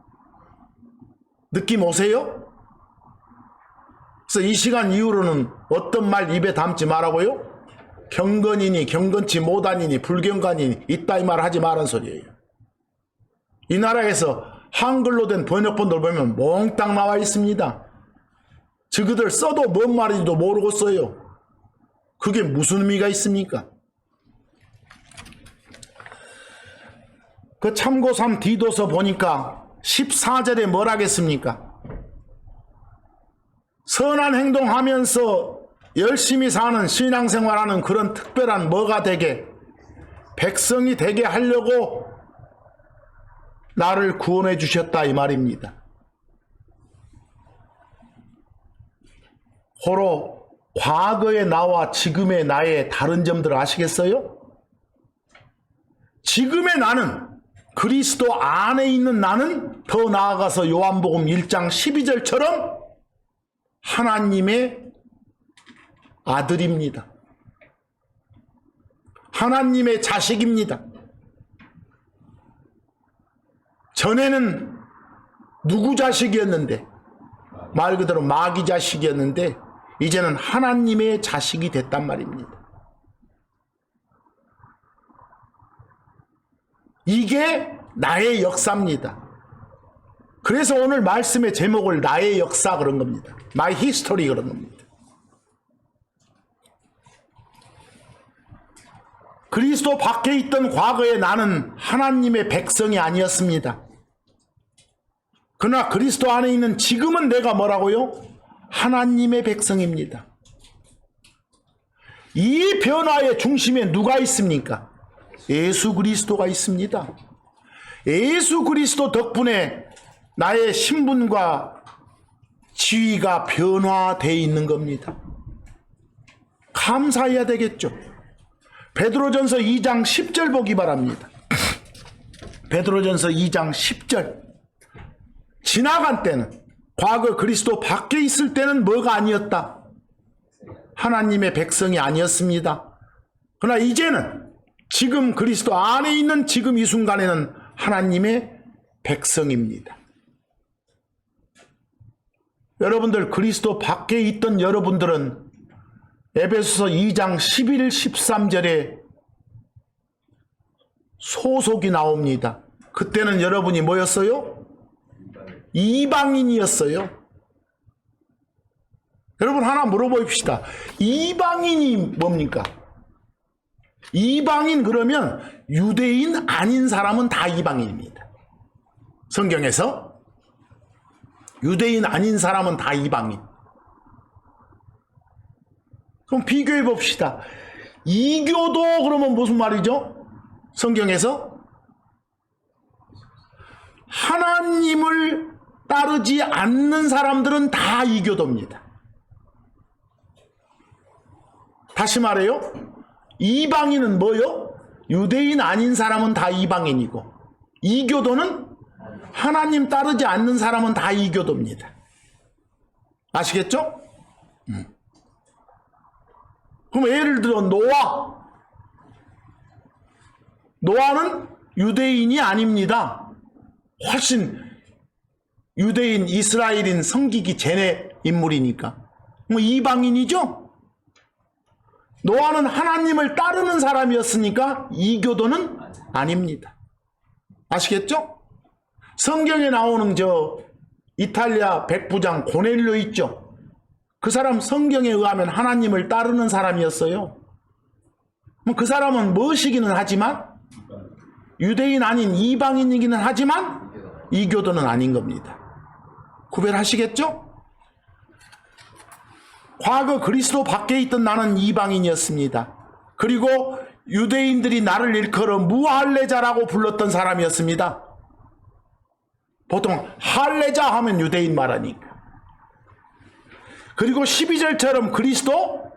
느낌 오세요? 그래서 이 시간 이후로는 어떤 말 입에 담지 말라고요? 경건이니 경건치 못하니니 불경건이니 이따 이 말 하지 말란 소리예요. 이 나라에서 한글로 된 번역본들 보면 몽땅 나와 있습니다. 저그들 써도 뭔 말인지도 모르고 써요. 그게 무슨 의미가 있습니까? 그 참고3 디도서 보니까 14절에 뭘 하겠습니까? 선한 행동하면서 열심히 사는 신앙생활하는 그런 특별한 뭐가 되게, 백성이 되게 하려고 나를 구원해 주셨다 이 말입니다. 호로 과거의 나와 지금의 나의 다른 점들을 아시겠어요? 지금의 나는, 그리스도 안에 있는 나는 더 나아가서 요한복음 1장 12절처럼 하나님의 아들입니다. 하나님의 자식입니다. 전에는 누구 자식이었는데 말 그대로 마귀 자식이었는데 이제는 하나님의 자식이 됐단 말입니다. 이게 나의 역사입니다. 그래서 오늘 말씀의 제목을 나의 역사 그런 겁니다. My history 그런 겁니다. 그리스도 밖에 있던 과거에 나는 하나님의 백성이 아니었습니다. 그러나 그리스도 안에 있는 지금은 내가 뭐라고요? 하나님의 백성입니다. 이 변화의 중심에 누가 있습니까? 예수 그리스도가 있습니다. 예수 그리스도 덕분에 나의 신분과 지위가 변화되어 있는 겁니다. 감사해야 되겠죠. 베드로전서 2장 10절 보기 바랍니다. 베드로전서 2장 10절. 지나간 때는, 과거 그리스도 밖에 있을 때는 뭐가 아니었다? 하나님의 백성이 아니었습니다. 그러나 이제는 지금 그리스도 안에 있는 지금 이 순간에는 하나님의 백성입니다. 여러분들, 그리스도 밖에 있던 여러분들은 에베소서 2장 11, 13절에 소속이 나옵니다. 그때는 여러분이 뭐였어요? 이방인이었어요. 여러분 하나 물어봅시다. 이방인이 뭡니까? 이방인 그러면 유대인 아닌 사람은 다 이방인입니다. 성경에서 유대인 아닌 사람은 다 이방인. 그럼 비교해 봅시다. 이교도 그러면 무슨 말이죠? 성경에서 하나님을 따르지 않는 사람들은 다 이교도입니다. 다시 말해요. 이방인은 뭐요? 유대인 아닌 사람은 다 이방인이고, 이교도는 하나님 따르지 않는 사람은 다 이교도입니다. 아시겠죠? 그럼 예를 들어 노아는 유대인이 아닙니다. 훨씬 유대인, 이스라엘인 섬기기 전의 인물이니까. 뭐 이방인이죠? 노아는 하나님을 따르는 사람이었으니까 이교도는 아닙니다. 아시겠죠? 성경에 나오는 이탈리아 백부장 고넬료 있죠? 그 사람 성경에 의하면 하나님을 따르는 사람이었어요. 그 사람은 무엇이기는 하지만 유대인 아닌 이방인이기는 하지만 이교도는 아닌 겁니다. 구별하시겠죠? 과거 그리스도 밖에 있던 나는 이방인이었습니다. 그리고 유대인들이 나를 일컬어 무할례자라고 불렀던 사람이었습니다. 보통 할례자 하면 유대인 말하니까. 그리고 12절처럼 그리스도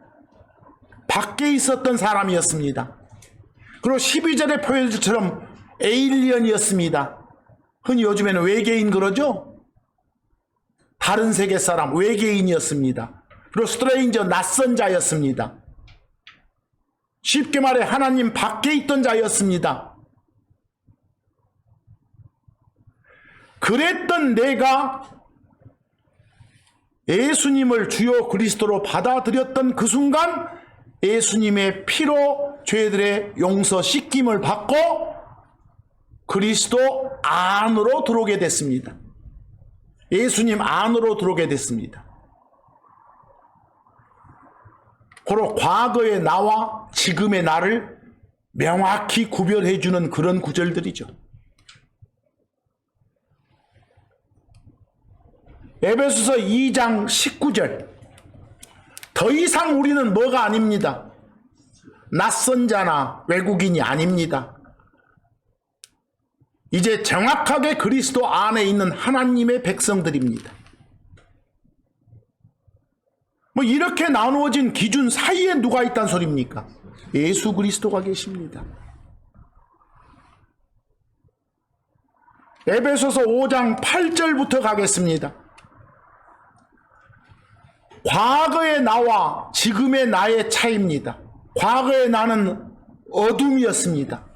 밖에 있었던 사람이었습니다. 그리고 12절의 표현처럼 에일리언이었습니다. 흔히 요즘에는 외계인 그러죠? 다른 세계 사람, 외계인이었습니다. 그리고 스트레인저, 낯선 자였습니다. 쉽게 말해 하나님 밖에 있던 자였습니다. 그랬던 내가 예수님을 주요 그리스도로 받아들였던 그 순간 예수님의 피로 죄들의 용서 씻김을 받고 그리스도 안으로 들어오게 됐습니다. 예수님 안으로 들어오게 됐습니다. 바로 과거의 나와 지금의 나를 명확히 구별해주는 그런 구절들이죠. 에베소서 2장 19절. 더 이상 우리는 뭐가 아닙니다. 낯선 자나 외국인이 아닙니다. 이제 정확하게 그리스도 안에 있는 하나님의 백성들입니다. 이렇게 나누어진 기준 사이에 누가 있단 소리입니까? 예수 그리스도가 계십니다. 에베소서 5장 8절부터 가겠습니다. 과거의 나와 지금의 나의 차이입니다. 과거의 나는 어둠이었습니다.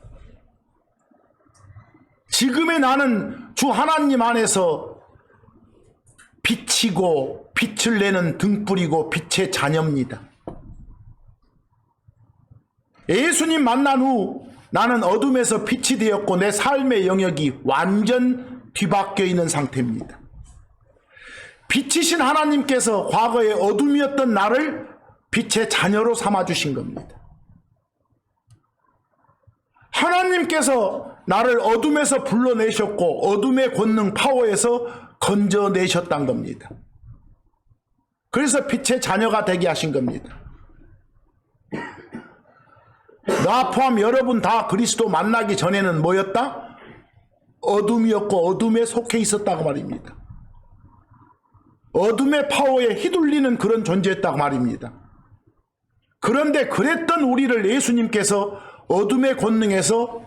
지금의 나는 주 하나님 안에서 빛이고 빛을 내는 등불이고 빛의 자녀입니다. 예수님 만난 후 나는 어둠에서 빛이 되었고 내 삶의 영역이 완전 뒤바뀌어 있는 상태입니다. 빛이신 하나님께서 과거에 어둠이었던 나를 빛의 자녀로 삼아주신 겁니다. 하나님께서 나를 어둠에서 불러내셨고 어둠의 권능 파워에서 건져내셨단 겁니다. 그래서 빛의 자녀가 되게 하신 겁니다. 나 포함 여러분 다 그리스도 만나기 전에는 뭐였다? 어둠이었고 어둠에 속해 있었다고 말입니다. 어둠의 파워에 휘둘리는 그런 존재였다고 말입니다. 그런데 그랬던 우리를 예수님께서 어둠의 권능에서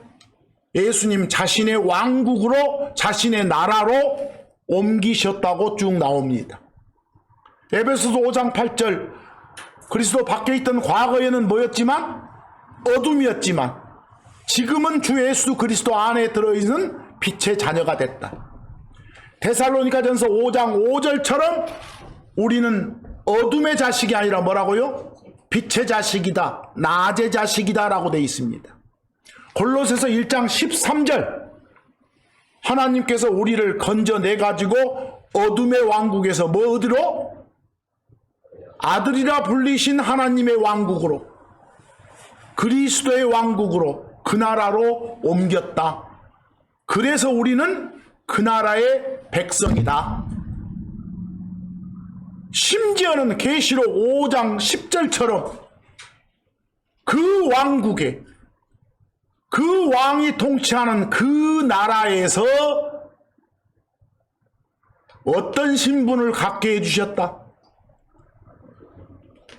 예수님 자신의 왕국으로 자신의 나라로 옮기셨다고 쭉 나옵니다. 에베소서 5장 8절 그리스도 밖에 있던 과거에는 뭐였지만 어둠이었지만 지금은 주 예수 그리스도 안에 들어있는 빛의 자녀가 됐다. 데살로니가전서 5장 5절처럼 우리는 어둠의 자식이 아니라 뭐라고요? 빛의 자식이다, 낮의 자식이다 라고 되어 있습니다. 골로새서 1장 13절 하나님께서 우리를 건져내가지고 어둠의 왕국에서 뭐 어디로? 아들이라 불리신 하나님의 왕국으로, 그리스도의 왕국으로, 그 나라로 옮겼다. 그래서 우리는 그 나라의 백성이다. 심지어는 계시록 5장 10절처럼 그 왕국에 그 왕이 통치하는 그 나라에서 어떤 신분을 갖게 해주셨다.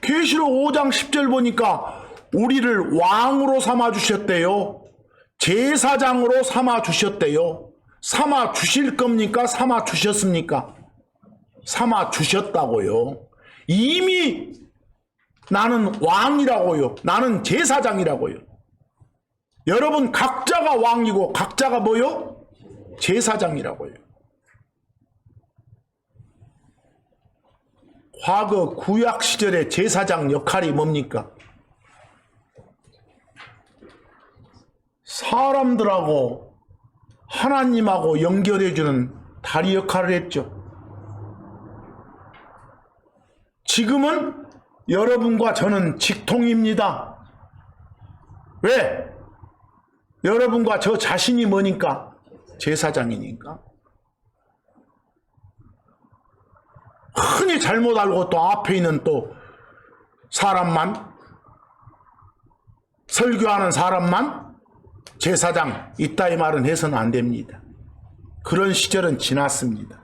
계시록 5장 10절 보니까 우리를 왕으로 삼아주셨대요. 제사장으로 삼아주셨대요. 삼아주실 겁니까? 삼아주셨습니까? 삼아주셨다고요. 이미 나는 왕이라고요. 나는 제사장이라고요. 여러분 각자가 왕이고 각자가 뭐요? 제사장이라고요. 과거 구약 시절의 제사장 역할이 뭡니까? 사람들하고 하나님하고 연결해주는 다리 역할을 했죠. 지금은 여러분과 저는 직통입니다. 왜? 여러분과 저 자신이 뭐니까? 제사장이니까. 흔히 잘못 알고 또 앞에 있는 또 사람만, 설교하는 사람만 제사장 있다 이 말은 해서는 안 됩니다. 그런 시절은 지났습니다.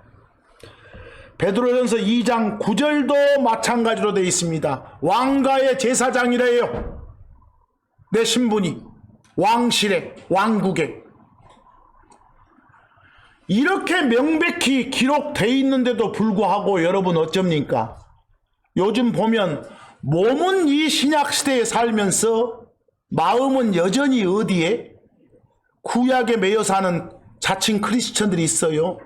베드로전서 2장 9절도 마찬가지로 되어 있습니다. 왕가의 제사장이래요. 내 신분이 왕실에, 왕국에. 이렇게 명백히 기록되어 있는데도 불구하고 여러분 어쩝니까? 요즘 보면 몸은 이 신약시대에 살면서 마음은 여전히 어디에? 구약에 매여 사는 자칭 크리스천들이 있어요.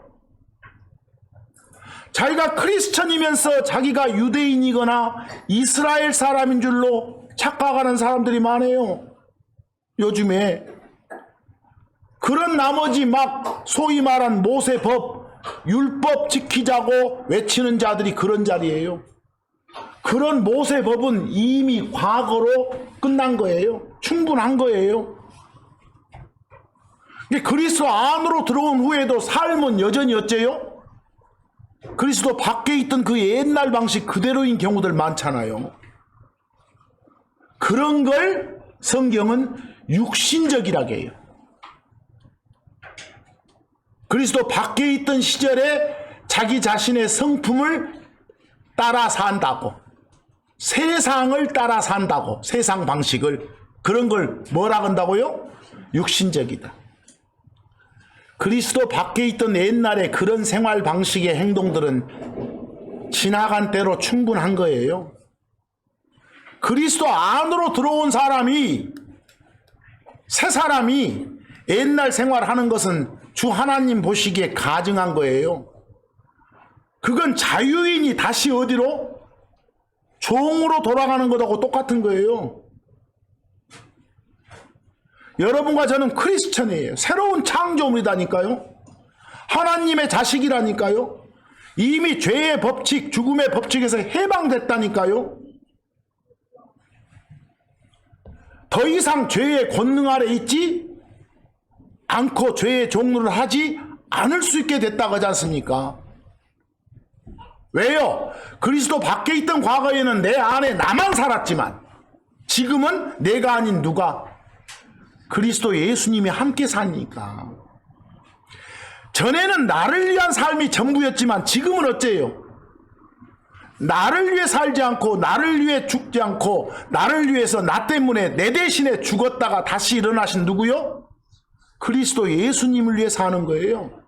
자기가 크리스천이면서 자기가 유대인이거나 이스라엘 사람인 줄로 착각하는 사람들이 많아요. 요즘에. 그런 나머지 막 소위 말한 모세법, 율법 지키자고 외치는 자들이 그런 자리예요. 그런 모세법은 이미 과거로 끝난 거예요. 충분한 거예요. 그리스도 안으로 들어온 후에도 삶은 여전히 어째요? 그리스도 밖에 있던 그 옛날 방식 그대로인 경우들 많잖아요. 그런 걸 성경은 육신적이라고 해요. 그리스도 밖에 있던 시절에 자기 자신의 성품을 따라 산다고, 세상을 따라 산다고, 세상 방식을, 그런 걸 뭐라 한다고요? 육신적이다. 그리스도 밖에 있던 옛날에 그런 생활 방식의 행동들은 지나간 때로 충분한 거예요. 그리스도 안으로 들어온 사람이, 새 사람이 옛날 생활하는 것은 주 하나님 보시기에 가증한 거예요. 그건 자유인이 다시 어디로? 종으로 돌아가는 것하고 똑같은 거예요. 여러분과 저는 크리스천이에요. 새로운 창조물이다니까요. 하나님의 자식이라니까요. 이미 죄의 법칙, 죽음의 법칙에서 해방됐다니까요. 더 이상 죄의 권능 아래 있지 않고 죄의 종로를 하지 않을 수 있게 됐다고 하지 않습니까? 왜요? 그리스도 밖에 있던 과거에는 내 안에 나만 살았지만 지금은 내가 아닌 누가? 그리스도 예수님이 함께 사니까. 전에는 나를 위한 삶이 전부였지만 지금은 어째요? 나를 위해 살지 않고 나를 위해 죽지 않고 나를 위해서 나 때문에 내 대신에 죽었다가 다시 일어나신 누구요? 그리스도 예수님을 위해 사는 거예요.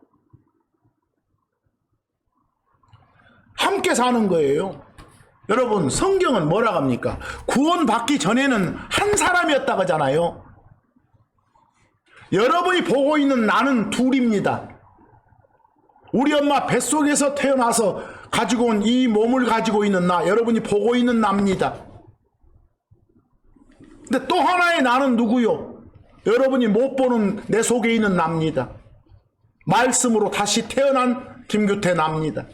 함께 사는 거예요. 여러분, 성경은 뭐라고 합니까? 구원받기 전에는 한 사람이었다고 하잖아요. 여러분이 보고 있는 나는 둘입니다. 우리 엄마 뱃속에서 태어나서 가지고 온 이 몸을 가지고 있는 나, 여러분이 보고 있는 나입니다. 근데 또 하나의 나는 누구요? 여러분이 못 보는 내 속에 있는 나입니다. 말씀으로 다시 태어난 김규태 나입니다.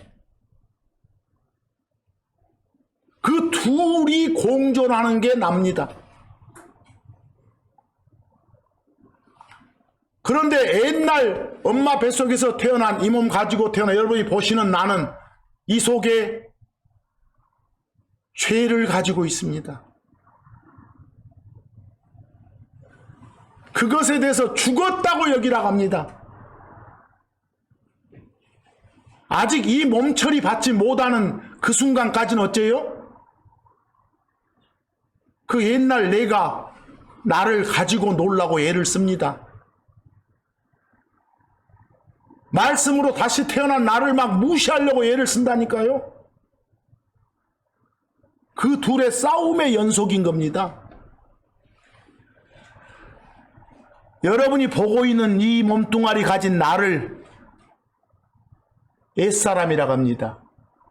그 둘이 공존하는 게 납니다. 그런데 옛날 엄마 뱃속에서 태어난 이 몸 가지고 태어난 여러분이 보시는 나는 이 속에 죄를 가지고 있습니다. 그것에 대해서 죽었다고 여기라고 합니다. 아직 이 몸처리 받지 못하는 그 순간까지는 어째요? 그 옛날 내가 나를 가지고 놀라고 애를 씁니다. 말씀으로 다시 태어난 나를 막 무시하려고 애를 쓴다니까요. 그 둘의 싸움의 연속인 겁니다. 여러분이 보고 있는 이 몸뚱아리 가진 나를 옛사람이라고 합니다.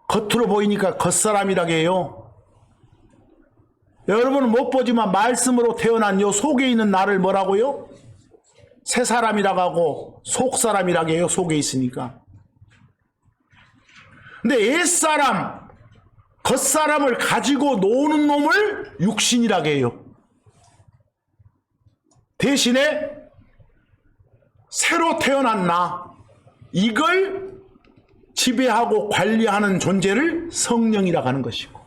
겉으로 보이니까 겉사람이라고 해요. 여러분은 못 보지만 말씀으로 태어난 요 속에 있는 나를 뭐라고요? 새 사람이라고 하고 속 사람이라고 해요. 속에 있으니까. 근데 옛사람, 겉사람을 가지고 노는 놈을 육신이라고 해요. 대신에 새로 태어난 나, 이걸 지배하고 관리하는 존재를 성령이라고 하는 것이고.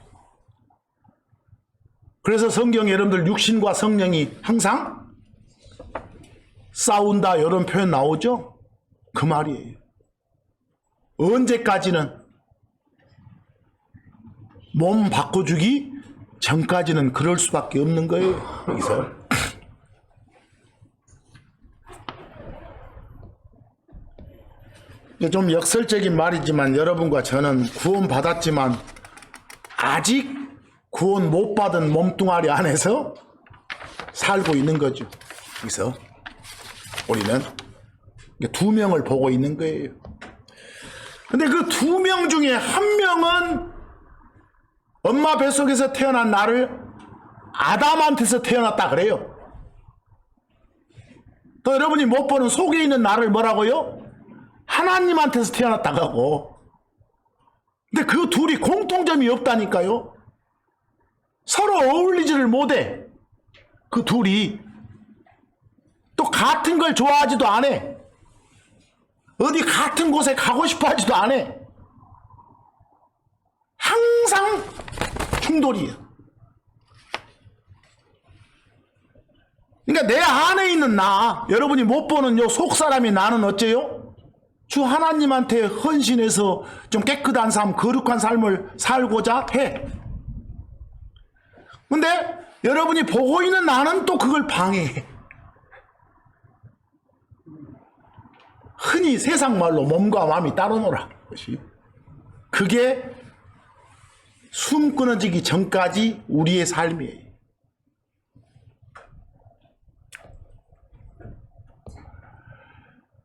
그래서 성경에 여러분들 육신과 성령이 항상 싸운다 이런 표현 나오죠? 그 말이에요. 언제까지는? 몸 바꿔주기 전까지는 그럴 수밖에 없는 거예요. 여기서. 좀 역설적인 말이지만 여러분과 저는 구원받았지만 아직 구원 못 받은 몸뚱아리 안에서 살고 있는 거죠. 여기서 우리는 두 명을 보고 있는 거예요. 근데 그 두 명 중에 한 명은 엄마 뱃속에서 태어난 나를 아담한테서 태어났다 그래요. 또 여러분이 못 보는 속에 있는 나를 뭐라고요? 하나님한테서 태어났다고 하고. 근데 그 둘이 공통점이 없다니까요. 서로 어울리지를 못해. 그 둘이 또 같은 걸 좋아하지도 않아. 어디 같은 곳에 가고 싶어 하지도 않아. 항상 충돌이에요. 그러니까 내 안에 있는 나, 여러분이 못 보는 요 속사람이 나는 어째요? 주 하나님한테 헌신해서 좀 깨끗한 삶, 거룩한 삶을 살고자 해. 근데 여러분이 보고 있는 나는 또 그걸 방해해. 흔히 세상 말로 몸과 마음이 따로 놀아. 그게 숨 끊어지기 전까지 우리의 삶이에요.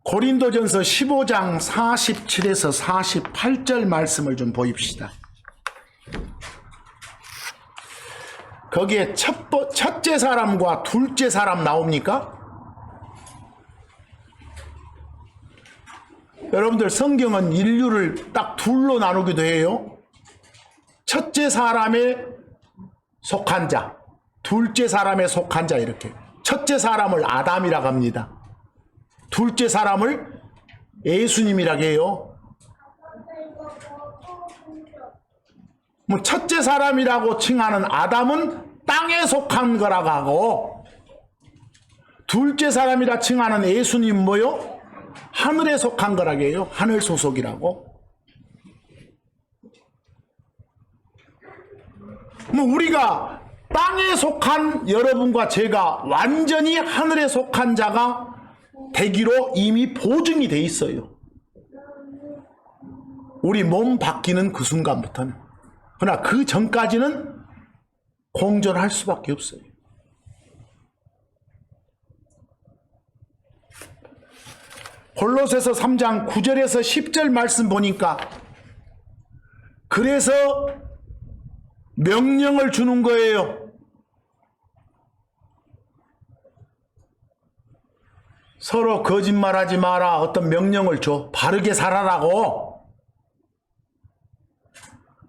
고린도전서 15장 47에서 48절 말씀을 좀 보입시다. 거기에 첫째 사람과 둘째 사람 나옵니까? 여러분들 성경은 인류를 딱 둘로 나누기도 해요. 첫째 사람에 속한 자, 둘째 사람에 속한 자 이렇게. 첫째 사람을 아담이라고 합니다. 둘째 사람을 예수님이라고 해요. 뭐 첫째 사람이라고 칭하는 아담은 땅에 속한 거라고 하고, 둘째 사람이라 칭하는 예수님 뭐요? 하늘에 속한 거라고 해요. 하늘 소속이라고. 뭐 우리가 땅에 속한 여러분과 제가 완전히 하늘에 속한 자가 되기로 이미 보증이 돼 있어요. 우리 몸 바뀌는 그 순간부터는. 그러나 그 전까지는 공존할 수밖에 없어요. 골로새서 3장 9절에서 10절 말씀 보니까 그래서 명령을 주는 거예요. 서로 거짓말하지 마라. 어떤 명령을 줘. 바르게 살아라고.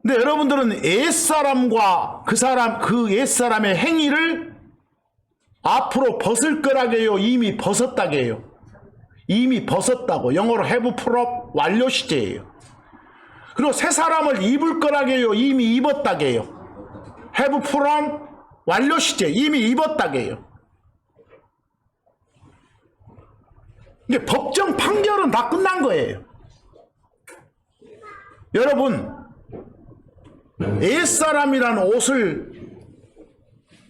근데 여러분들은 옛사람과 그 옛사람의 행위를 앞으로 벗을 거라게요. 이미 벗었다게요. 이미 벗었다고. 영어로 have put up 완료 시제예요. 그리고 새 사람을 입을 거라게요. 이미 입었다게요. have put on 완료 시제. 이미 입었다게요. 이게 법정 판결은 다 끝난 거예요. 여러분, 옛사람이라는 옷을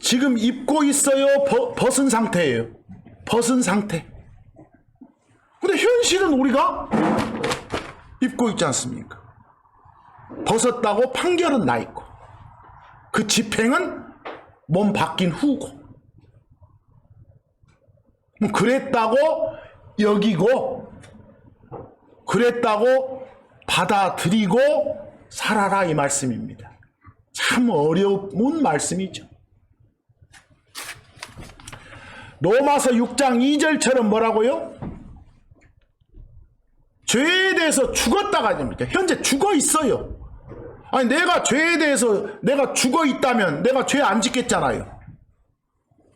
지금 입고 있어요? 벗은 상태예요. 벗은 상태. 근데 현실은 우리가 입고 있지 않습니까? 벗었다고 판결은 나 있고, 그 집행은 몸 바뀐 후고, 그랬다고 여기고, 그랬다고 받아들이고 살아라, 이 말씀입니다. 참 어려운 말씀이죠. 로마서 6장 2절처럼 뭐라고요? 죄에 대해서 죽었다가 됩니다. 현재 죽어 있어요. 아니, 내가 죄에 대해서 내가 죽어 있다면 내가 죄 안 짓겠잖아요.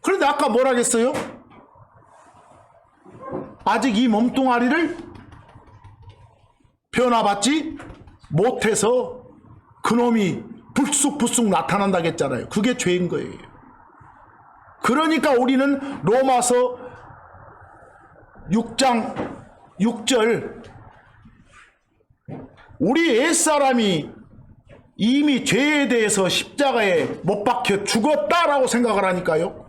그런데 아까 뭐라 했어요? 아직 이 몸뚱아리를 변화받지 못해서 그놈이 불쑥불쑥 나타난다고 했잖아요. 그게 죄인 거예요. 그러니까 우리는 로마서 6장 6절, 우리 옛사람이 이미 죄에 대해서 십자가에 못 박혀 죽었다라고 생각을 하니까요.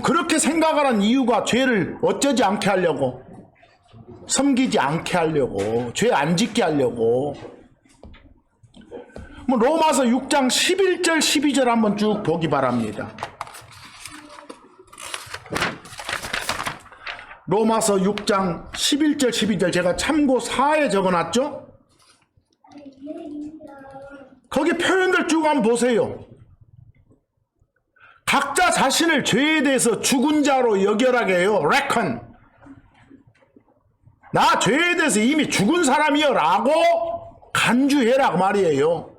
그렇게 생각을 한 이유가 죄를 어쩌지 않게 하려고, 섬기지 않게 하려고, 죄 안 짓게 하려고. 로마서 6장 11절 12절 한번 쭉 보기 바랍니다. 로마서 6장 11절 12절 제가 참고 4에 적어놨죠? 거기 표현들 쭉 한번 보세요. 각자 자신을 죄에 대해서 죽은 자로 여겨라게 해요. reckon. 나 죄에 대해서 이미 죽은 사람이여 라고 간주해라 그 말이에요.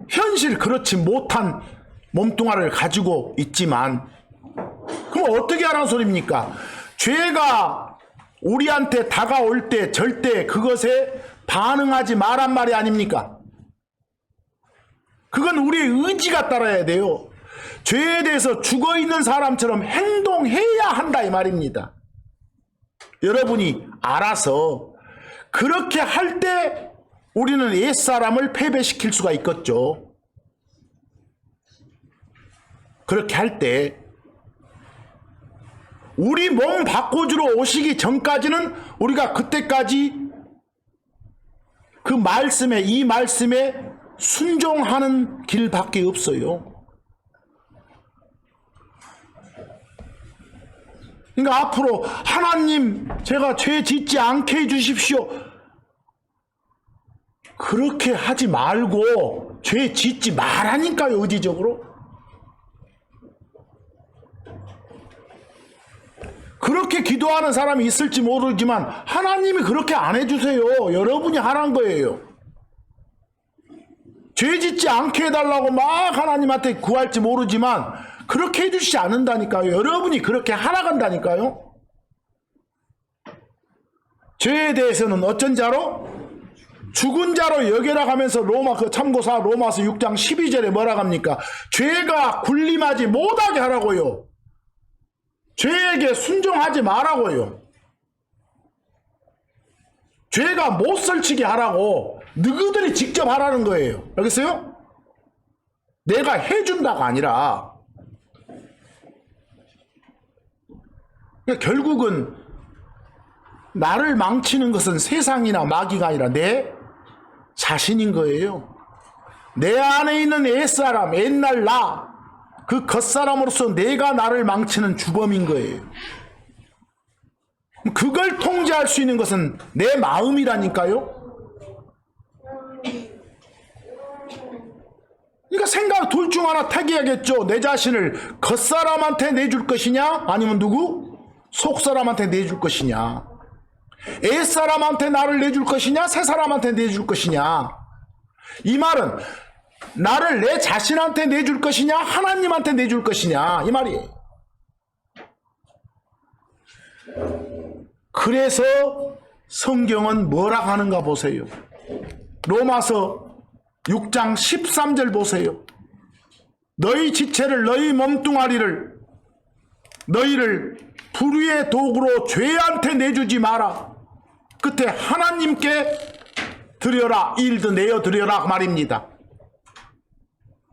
현실 그렇지 못한 몸뚱아리를 가지고 있지만, 그럼 어떻게 하라는 소리입니까? 죄가 우리한테 다가올 때 절대 그것에 반응하지 말란 말이 아닙니까? 그건 우리의 의지가 따라야 돼요. 죄에 대해서 죽어있는 사람처럼 행동해야 한다 이 말입니다. 여러분이 알아서 그렇게 할 때 우리는 옛사람을 패배시킬 수가 있겠죠. 그렇게 할 때 우리 몸 바꿔주러 오시기 전까지는 우리가 그때까지 그 말씀에, 이 말씀에 순종하는 길밖에 없어요. 그러니까 앞으로 하나님 제가 죄 짓지 않게 해주십시오. 그렇게 하지 말고 죄 짓지 말라니까요. 의지적으로. 그렇게 기도하는 사람이 있을지 모르지만 하나님이 그렇게 안 해주세요. 여러분이 하란 거예요. 죄 짓지 않게 해달라고 막 하나님한테 구할지 모르지만 그렇게 해주시지 않는다니까요. 여러분이 그렇게 하라 간다니까요. 죄에 대해서는 어쩐 자로? 죽은 자로 여겨라 하면서 참고사 로마서 6장 12절에 뭐라 합니까? 죄가 군림하지 못하게 하라고요. 죄에게 순종하지 말라고요. 죄가 못 설치게 하라고 너희들이 직접 하라는 거예요. 알겠어요? 내가 해준다가 아니라. 그러니까 결국은 나를 망치는 것은 세상이나 마귀가 아니라 내 자신인 거예요. 내 안에 있는 옛사람, 옛날 나, 그 겉사람으로서 내가 나를 망치는 주범인 거예요. 그걸 통제할 수 있는 것은 내 마음이라니까요. 그러니까 생각 둘 중 하나 택해야겠죠. 내 자신을 겉사람한테 내줄 것이냐 아니면 누구? 속사람한테 내줄 것이냐. 옛사람한테 나를 내줄 것이냐 새사람한테 내줄 것이냐. 이 말은 나를 내 자신한테 내줄 것이냐 하나님한테 내줄 것이냐 이 말이에요. 그래서 성경은 뭐라 하는가 보세요. 로마서 6장 13절 보세요. 너희 지체를 너희 몸뚱아리를 너희를 불의의 도구로 죄한테 내주지 마라. 끝에 하나님께 드려라. 일도 내어 드려라 말입니다.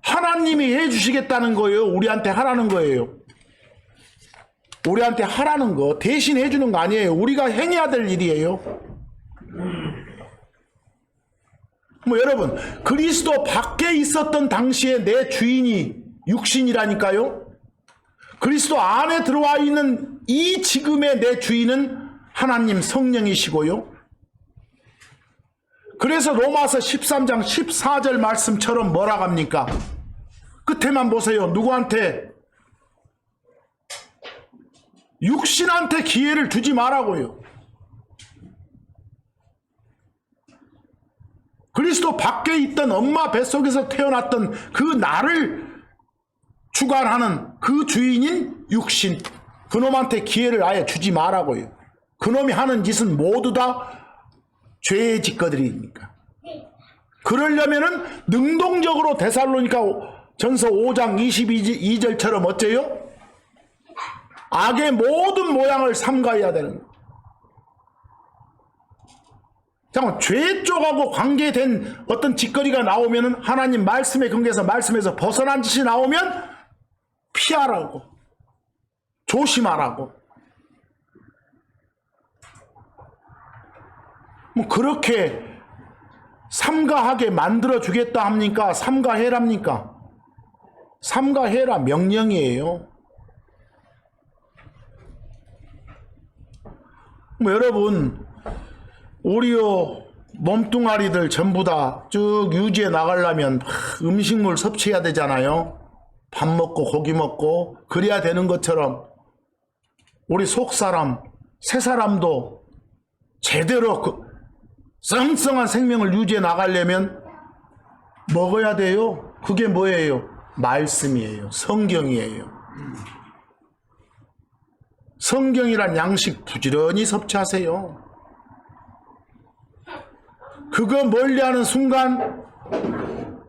하나님이 해주시겠다는 거예요. 우리한테 하라는 거예요. 우리한테 하라는 거 대신 해주는 거 아니에요. 우리가 행해야 될 일이에요. 여러분 그리스도 밖에 있었던 당시에 내 주인이 육신이라니까요. 그리스도 안에 들어와 있는 이 지금의 내 주인은 하나님 성령이시고요. 그래서 로마서 13장 14절 말씀처럼 뭐라 합니까? 끝에만 보세요. 누구한테? 육신한테 기회를 주지 말라고요. 그리스도 밖에 있던 엄마 뱃속에서 태어났던 그 나를 주관하는 그 주인인 육신, 그놈한테 기회를 아예 주지 말라고요. 그놈이 하는 짓은 모두 다 죄의 짓거리니까. 그러려면은 능동적으로 데살로니가 전서 5장 22절처럼 어째요? 악의 모든 모양을 삼가해야 되는 거예요. 잠깐 죄 쪽하고 관계된 어떤 짓거리가 나오면은 하나님 말씀에 근거해서 말씀에서 벗어난 짓이 나오면 피하라고, 조심하라고. 그렇게 삼가하게 만들어 주겠다 합니까? 삼가해랍니까? 삼가해라 명령이에요. 여러분 우리요 몸뚱아리들 전부 다 쭉 유지해 나가려면 음식물 섭취해야 되잖아요. 밥 먹고 고기 먹고 그래야 되는 것처럼 우리 속사람 새사람도 제대로 썽썽한 생명을 유지해 나가려면 먹어야 돼요. 그게 뭐예요? 말씀이에요. 성경이에요. 성경이란 양식 부지런히 섭취하세요. 그거 멀리하는 순간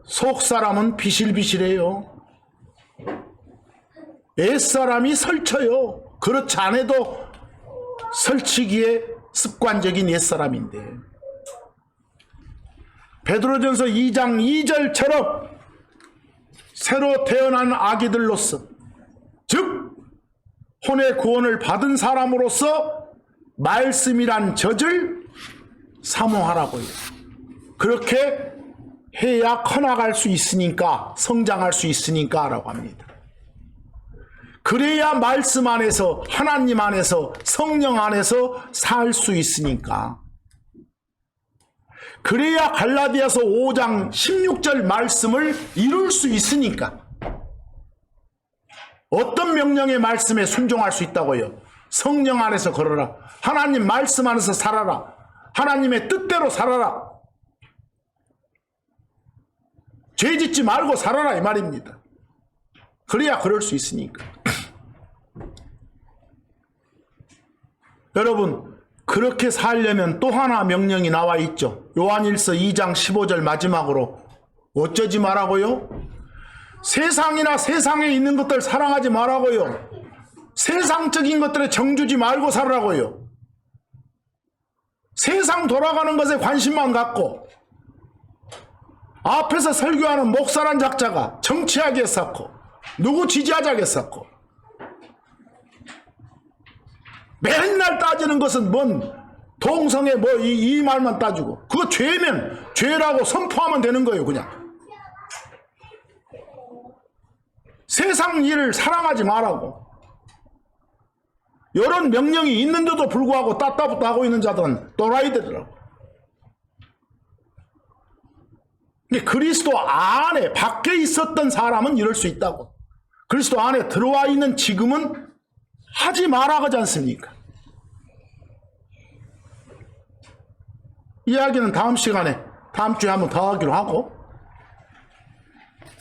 속사람은 비실비실해요. 옛사람이 설쳐요. 그렇지 않아도 설치기에 습관적인 옛사람인데. 베드로전서 2장 2절처럼 새로 태어난 아기들로서 즉 혼의 구원을 받은 사람으로서 말씀이란 젖을 사모하라고요. 그렇게 해야 커나갈 수 있으니까, 성장할 수 있으니까 라고 합니다. 그래야 말씀 안에서, 하나님 안에서, 성령 안에서 살 수 있으니까. 그래야 갈라디아서 5장 16절 말씀을 이룰 수 있으니까. 어떤 명령의 말씀에 순종할 수 있다고요? 성령 안에서 걸어라. 하나님 말씀 안에서 살아라. 하나님의 뜻대로 살아라. 죄 짓지 말고 살아라 이 말입니다. 그래야 그럴 수 있으니까. 여러분, 그렇게 살려면 또 하나 명령이 나와 있죠. 요한일서 2장 15절 마지막으로 어쩌지 말라고요? 세상이나 세상에 있는 것들 사랑하지 말라고요. 세상적인 것들에 정주지 말고 살라고요. 세상 돌아가는 것에 관심만 갖고 앞에서 설교하는 목사란 작자가 정치하겠었고 누구 지지하자겠었고 맨날 따지는 것은 뭔 동성애 뭐 이 말만 따지고 그거 죄면 죄라고 선포하면 되는 거예요. 그냥 세상 일을 사랑하지 말라고. 이런 명령이 있는데도 불구하고 따따붙다 하고 있는 자들은 또라이들이라고. 근데 그리스도 안에 밖에 있었던 사람은 이럴 수 있다고. 그리스도 안에 들어와 있는 지금은 하지 마라 그러지 않습니까? 이야기는 다음 시간에 다음 주에 한번 더 하기로 하고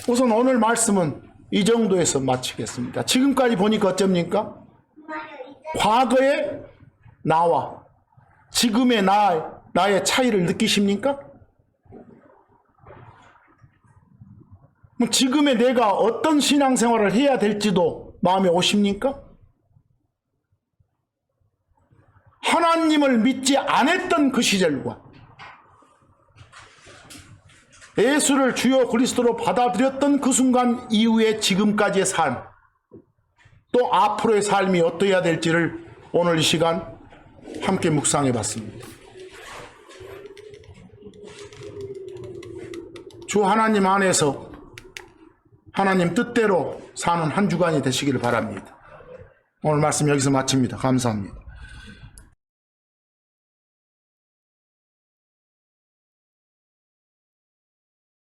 우선 오늘 말씀은 이 정도에서 마치겠습니다. 지금까지 보니까 어쩝니까? 과거의 나와 지금의 나의 차이를 느끼십니까? 지금의 내가 어떤 신앙생활을 해야 될지도 마음에 오십니까? 하나님을 믿지 않았던 그 시절과 예수를 주요 그리스도로 받아들였던 그 순간 이후에 지금까지의 삶, 또 앞으로의 삶이 어떠해야 될지를 오늘 이 시간 함께 묵상해 봤습니다. 주 하나님 안에서 하나님 뜻대로 사는 한 주간이 되시기를 바랍니다. 오늘 말씀 여기서 마칩니다. 감사합니다.